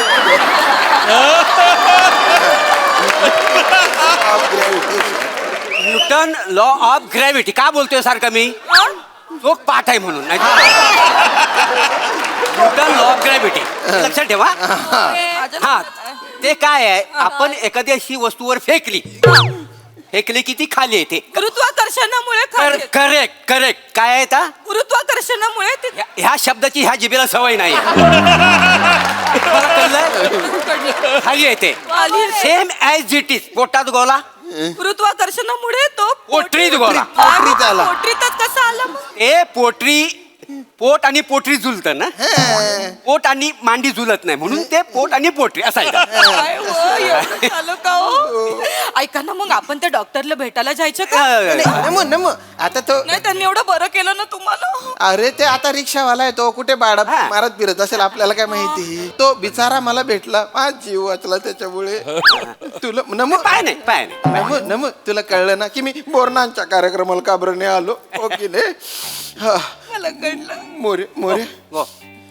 न्यूटन लॉ ऑफ ग्रॅव्हिटी का बोलतोय सारखं मी तो पाठ आहे म्हणून. न्यूटन लॉ ऑफ ग्रॅव्हिटी लक्षात ठेवा. हा ते काय आहे आपण एखादी अशी वस्तूवर फेकली की ती खाली येते. गुरुत्वाकर्षणामुळे करेक्ट काय आहे का गुरुत्वाकर्षणामुळे ह्या शब्दाची ह्या जिभेला सवय नाही. खाली येते सेम ऍज इट इज. पोटात गोला गुरुत्वाकर्षणामुळे तो पोटरीत गोला. पोटरीतच कसा आला मग? ते पोट आणि पोटरी जुलतं ना. पोट आणि मांडी जुलत नाही म्हणून ते पोट आणि पोटरी असं आहे. काय हो, एवढं झालं का हो? ऐका ना मग आपण त्या डॉक्टरला भेटायला जायचं का? नमो आता तो नाही त्यांनी एवढं बरं केलं ना तुम्हाला. अरे ते आता रिक्षावाला आहे तो कुठे बाळा मारत फिरत असेल आपल्याला काय माहिती. तो बिचारा मला भेटला माझा जीव वाचला त्याच्यामुळे. तुला नमो पाय नाही नमो तुला कळलं ना की मी बोरणांच्या कार्यक्रमाला का बरं नाही आलो. ओके ने मला कळलं. मोरे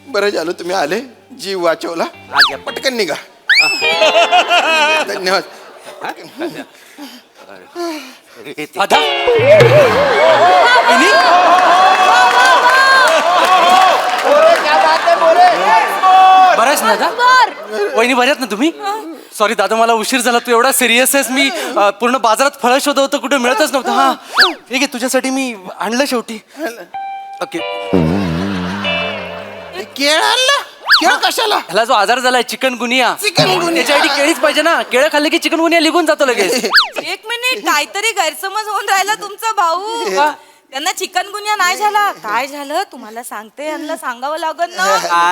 बरं झालं तुम्ही आले, जीव वाचवला. पटकन निघा. धन्यवाद. दादा बऱ्याच ना दादा वहिनी बऱ्यात ना तुम्ही. सॉरी दादा मला उशीर झाला. तू एवढा सिरियस आहेस. मी पूर्ण बाजारात फळं शोधत होतो, कुठे मिळतच नव्हतं. हा ठीक आहे, तुझ्यासाठी मी आणलं शेवटी. ओके. केळ आणला? केळ कशाला? ह्याला जो आजार झालाय चिकनगुनिया, चिकनगुनिया. त्याच्यासाठी केळीच पाहिजे ना. केळं खाल्ले की चिकनगुनिया निघून जातो लगेच. एक मिनिट, काहीतरी गैरसमज होऊन राहिला तुमचा भाऊ. त्यांना चिकनगुनिया नाही झाला. काय झालं तुम्हाला सांगते, यांना सांगावं लागल ना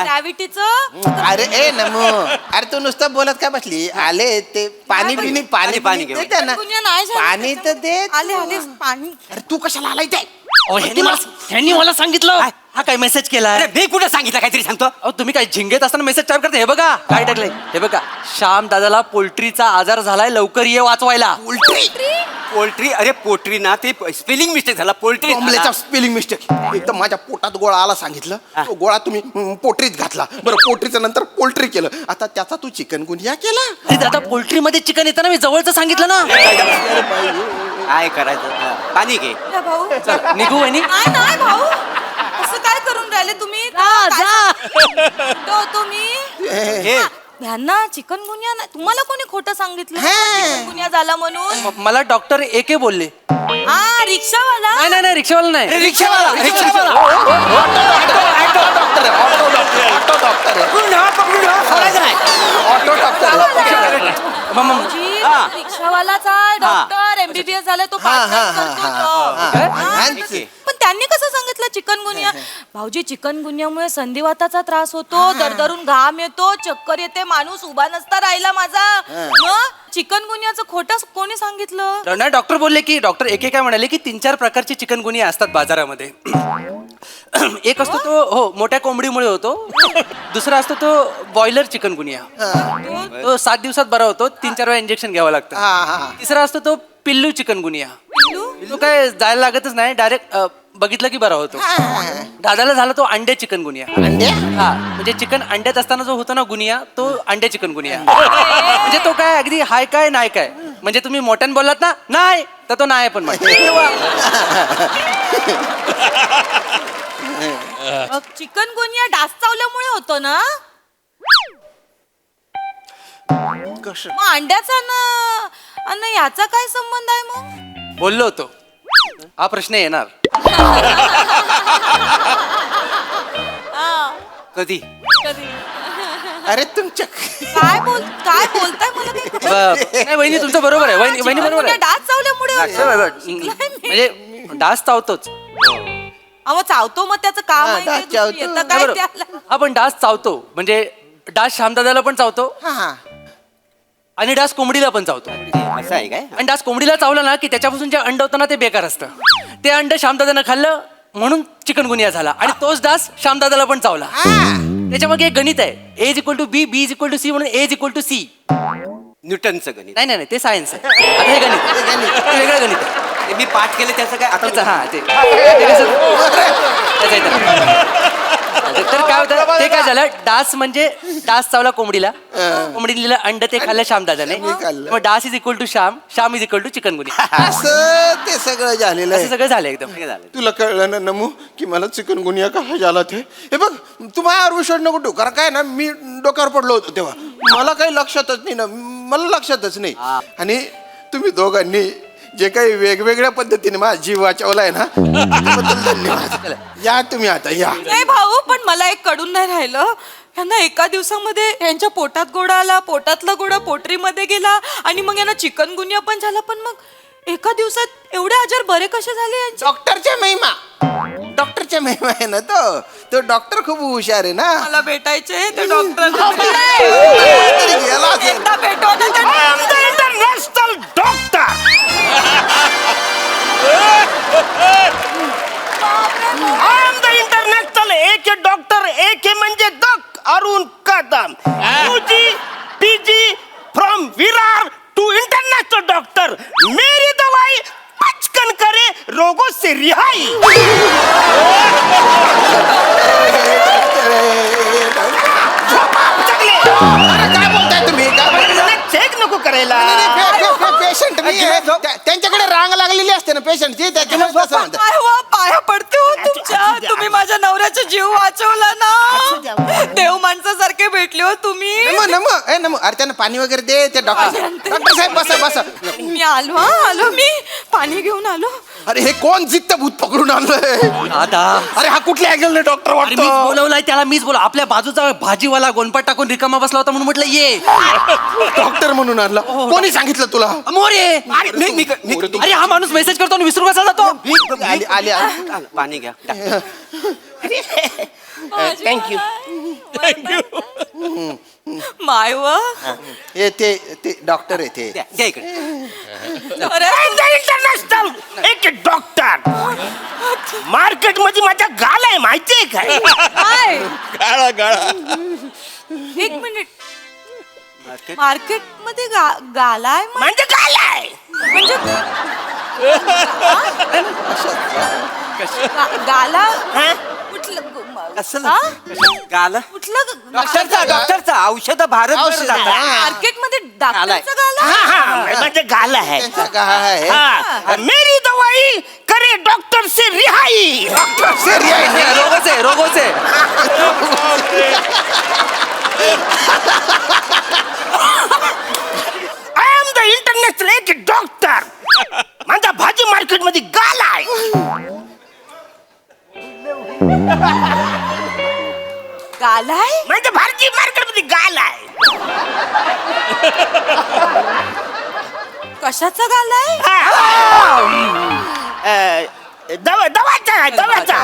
ग्रॅव्हिटीचं. अरे ए नमो, अरे तू नुसतं बोलत का बसली? आले ते पाणी बिनी पाणी पाणी दे घेऊन. त्यांना. चिकनगुनिया नाही झाला. पाणी तर दे. आले आले पाणी. अरे तू कशाला आलाय ते? ह्यांनी मला सांगितलं. हा काय मेसेज केला? मी कुठे सांगितलं काहीतरी सांगतो. अहो तुम्ही काय झिंगेत असताना मेसेज टाईप करता? हे बघा काय टाकलंय. हे बघा, श्याम दादाला पोल्ट्रीचा आजार झालाय, लवकर ये वाचवायला. पोल्ट्री? अरे पोल्ट्री ना, ते स्पेलिंग मिस्टेक झाला. Poultry spelling mistake. एकदम माझ्या पोटात गोळा आला सांगितलं, तो गोळा तुम्ही पोटरीत घातला. बरं, पोटरीचं नंतर पोल्ट्री केलं, आता त्याचा तू चिकनगुनिया केला. अरे दादा पोल्ट्री मध्ये चिकन येतं ना, मी जवळचं सांगितलं ना. काय करायचं? पाणी घे. भाऊ चल निघू वहिनी. नाही नाही भाऊ, असं काय करून राहिले तुम्ही? तुम्ही ह्यांना चिकनगुनिया नाही. तुम्हाला कोणी खोटं सांगितलं चिकनगुनिया झाला म्हणून? मला डॉक्टर एके बोलले. हा रिक्षावाला. नाही नाही रिक्षावाला नाही. रिक्षावाला. Auto doctor. भाऊजी, रिक्षावालाचा डॉक्टर MBBS झालाय तो. पण त्यांनी कसं सांगितलं चिकनगुनिया? भाऊजी चिकनगुनियामुळे संधिवाताचा त्रास होतो, दरदरून घाम येतो, चक्कर येते, माणूस उभा नसता राहिला माझा. मग चिकनगुनियाचं खोटं कोणी सांगितलं? नाही डॉक्टर बोलले की, डॉक्टर एके काय म्हणाले की 3-4 प्रकारची चिकनगुनिया असतात बाजारामध्ये. एक असतो तो हो मोठ्या कोंबडीमुळे होतो. दुसरा असतो तो बॉयलर चिकनगुनिया, तो 7 दिवसात बरा होतो, 3-4 वेळा इंजेक्शन घ्यावं लागतं. तिसरा असतो तो पिल्लू चिकनगुनिया, तो काय जायला लागतच नाही, डायरेक्ट बघितलं की बरा होतो. दादाला झाला तो अंडे चिकनगुनिया. हा म्हणजे चिकन अंड्यात असताना जो होतो ना गुनिया, तो अंडे चिकनगुनिया. म्हणजे तो काय अगदी हाय काय नाही काय, म्हणजे तुम्ही मोठ्यानं बोललात ना नाही तर तो नाही पण चिकनगुनिया डास चावल्यामुळे होतो ना? मग अंड्याचा ना आणि याचा काय संबंध आहे मग? बोललो होतो हा प्रश्न येणार. कधी? अरे तुमच्या काय बोलताय मला काही कळत नाही वहिनी तुमचं बरोबर आहे. वहिनी बरोबर आहे. डास चावल्यामुळे म्हणजे डास चावतोच. अहो चावतो, मग त्याचं काम आहे ते दुसरं येतं काय त्याला? हा पण डास चावतो, म्हणजे डास श्यामदादाला पण चावतो आणि डास कोंबडीला पण चावतो. असं आहे काय? आणि डास कोंबडीला चावलं ना की त्याच्यापासून जे अंड होतं ना ते बेकार असतं. ते अंड श्यामदादानं खाल्लं म्हणून चिकनगुनिया झाला, आणि तोच डास श्यामदादाला पण चावला. त्याच्यामागे एक गणित आहे, A=B, B=C म्हणून A=C. न्यूटनचं गणित. नाही नाही ते सायन्स आहे. आता हे गणित वेगळं गणित आहे. ते मी पाठ केले त्याचं काय आता? हा ते तर काय होतं, ते काय झालं, डास म्हणजे डास चावला कोंबडीला, कोंबडीने दिलं अंड, ते खाल्लं श्यामदादाने, मग डास = श्याम, श्याम = चिकनगुनिया. असं ते सगळं झालेलं असं आहे. सगळं झालं एकदम. तुला कळलं ना नमू की मला चिकनगुनिया का झाला ते? हे बघ, तू माझ्यावर विश्वास नको ठेवू, कारण काय ना, मी डोक्यावर पडलो होतो तेव्हा, मला काही लक्षातच नाही ना, मला लक्षातच नाही. आणि तुम्ही दोघांनी जे काही वेगवेगळ्या पद्धतीने माझा जीव वाचवलाय ना, त्याबद्दल धन्यवाद. या तुम्ही आता या. नाही भाऊ, पण मला एक कडून नाही राहिलं. यांना एका दिवसामध्ये यांच्या पोटात गोळा आला, पोटातला गोळा पोटरीमध्ये गेला, आणि मग यांना चिकनगुनिया पण झाला. पण मग एका दिवसात एवढे आजार बरे कसे झाले यांचे? डॉक्टरच्या महिमा आहे ना तो डॉक्टर खूप हुशार आहे ना. मला भेटायचे ते डॉक्टर. गेला असेल. एकदा भेटो ना ते. International doctor. I am the international AK doctor. AK म्हणजे doc Arun Kadam. UG PG from Virar to international doctor. मेरी दवाई पचकन करे रोगों से रिहाई. पेशंट मी आहे. त्यांच्याकडे रांग लागलेली असते ना पेशंटची त्याच्यामुळे तसं म्हणतात. पाया पडते हो तुमच्या. तुम्ही माझ्या नवऱ्याचा जीव वाचवला ना. देव माणसासारखे भेटले हो तुम्ही. नमो अरे त्यांना पाणी वगैरे दे ते डॉक्टर साहेब बसा. मी आलो मी पाणी घेऊन आलो. अरे हे कोण जित्त भूत पकडून आणलंय दादा अरे हा कुठल्या अँगलने डॉक्टर अरे मीच वाटतो बोलवलाय त्याला, मीच बोला. आपल्या बाजूचा भाजीवाला गोनपाट टाकून रिकामा बसला होता म्हणून म्हटलं ये. डॉक्टर म्हणून आणला कोणी सांगितलं तुला मोरे. अरे हा माणूस मेसेज करतो आणि विसरू कसा जातो. आली पाणी घ्या. थँक्यू माय व हे ते डॉक्टर आहे ते द्या इकडे. इंटरनॅशनल एक डॉक्टर मार्केट मध्ये माझ्या गाल आहे माहितीये काय? गाळा गाळा. एक मिनिट. मार्केट मध्ये गालाय म्हणजे गाल आहे म्हणजे गाला हा? कुठलं कसं हा? गाला कुठलं डॉक्टरचा औषध भारत मार्केट मध्ये डॉक्टरचा गाला. म्हणजे गाल आहे त्यांचा गाळ आहे हाँ, मेरी दवाई करे डॉक्टर से रिहाई. डॉक्टर से रिहाई. रोगों से आय एम द इंटरनॅशनल एक डॉक्टर. माझा भाजी मार्केट मध्ये गाल आहे. गालाय म्हणजे भाजी मार्केट मध्ये गाल आहे. कशाचा गालाय. दवाचा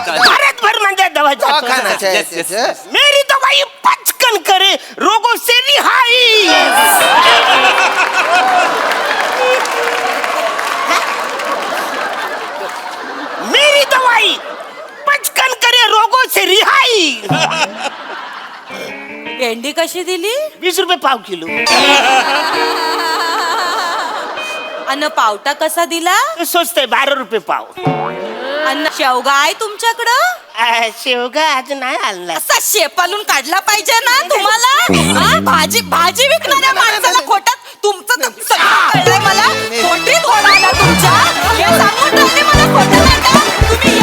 भारतभर म्हणजे दवाखान्याचं आहे Yes, yes, त्याचं. मेरी दवाई पचकन करे रोगों से रिहाई. मेरी दवाई पचकन करे रोगों से रिहाई. भेंडी कशी दिली. 20 रुपये पाव किलो. अन्न पावटा कसा दिला. स्वस्त आहे 12 रुपये पाव. अन्न शेवगा आहे तुमच्याकडं. शेवगा आज नाही आणला. असा शेपालून काढला पाहिजे ना तुम्हाला. हा? भाजी विकणाऱ्या माणसाला खोटात तुमचं तर सगळं कळलंय मला. खोटीत ओढायला तुमच्या. हे सांगून राहिले मला खोटं नका. तुम्ही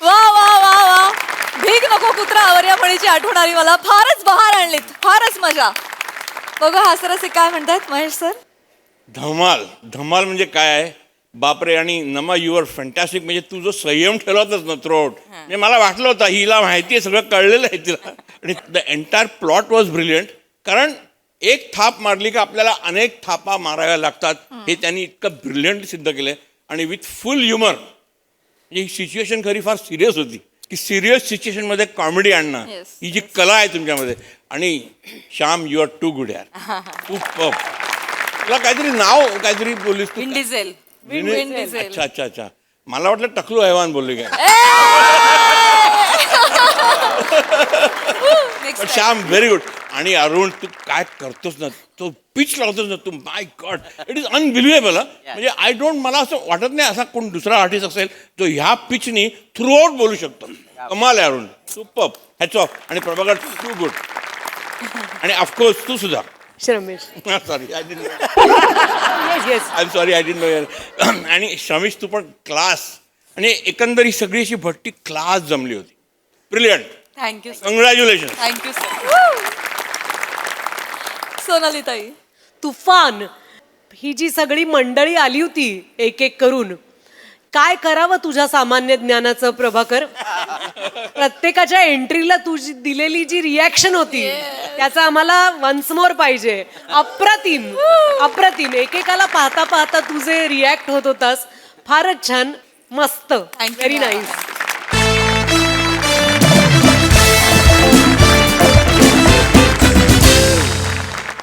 वा भीक नको कुत्रा आवर या म्हणीची आठवण आली मला. फारच बहार आणलीत, फारच मजा. बघा हा सर असे काय म्हणतात महेश सर. धमाल धमाल म्हणजे काय आहे बापरे. आणि नमा युअर फॅन्टॅस्टिक. म्हणजे तू जो संयम ठेवला होतास ना थ्रोट, म्हणजे मला वाटलं होतं हिला माहिती आहे सगळं कळलेलं आहे तिला. आणि the entire plot was brilliant. कारण एक थाप मारली का आपल्याला अनेक थापा माराव्या लागतात हे त्यांनी इतकं ब्रिलियंट सिद्ध केलं. आणि विथ फुल ह्युमर. ही सिच्युएशन खरी फार सिरियस होती की सिरियस सिच्युएशनमध्ये कॉमेडी आणणं Yes. ही जी कला आहे तुमच्यामध्ये. आणि Shyam you are too good यार. खूप तुला काहीतरी नाव काहीतरी बोललीस तू. Vin Diesel. Vin Diesel. अच्छा मला वाटलं टकलू हैवान बोलले काय. पण श्याम व्हेरी गुड. आणि अरुण तू काय करतोस ना तो पिच लावतोस ना तू. माय गॉड इट इज अनबिलिव्हेबल. म्हणजे आय डोंट मला असं वाटत नाही असा कोण दुसरा आर्टिस्ट असेल जो ह्या पिचनी थ्रू आउट बोलू शकतो. कमाल आहे अरुण. सुपर. Hats off. आणि प्रभाकर टू गुड. आणि ऑफकोर्स तू सुद्धा. Shramesh. Sorry I didn't yes I am sorry I didn't know यार. आणि श्रमेश तू पण क्लास. आणि एकंदर ही सगळी अशी भट्टी क्लास जमली होती. Brilliant. Thank you sir. कंग्रॅच्युलेशन. Thank you sir. Sonali ताई. तुफान. ही जी सगळी मंडळी आली होती एक एक करून, काय करावं तुझ्या सामान्य ज्ञानाचं प्रभाकर. प्रत्येकाच्या एंट्रीला तुझी दिलेली जी रिॲक्शन होती त्याचा आम्हाला वन्स मोर पाहिजे. अप्रतिम अप्रतिम. एकेकाला पाहता पाहता तुझे रिॲक्ट होत होतास. फारच छान. मस्त. Very nice.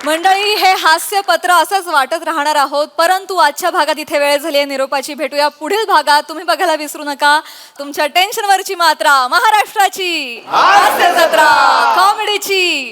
मंडळी हे हास्यपत्र असंच वाटत राहणार आहोत, परंतु आजच्या भागात इथे वेळ झाली आहे निरोपाची. भेटूया पुढील भागात. तुम्ही बघायला विसरू नका तुमच्या टेन्शनवरची मात्रा, महाराष्ट्राची हास्य जत्रा, कॉमेडीची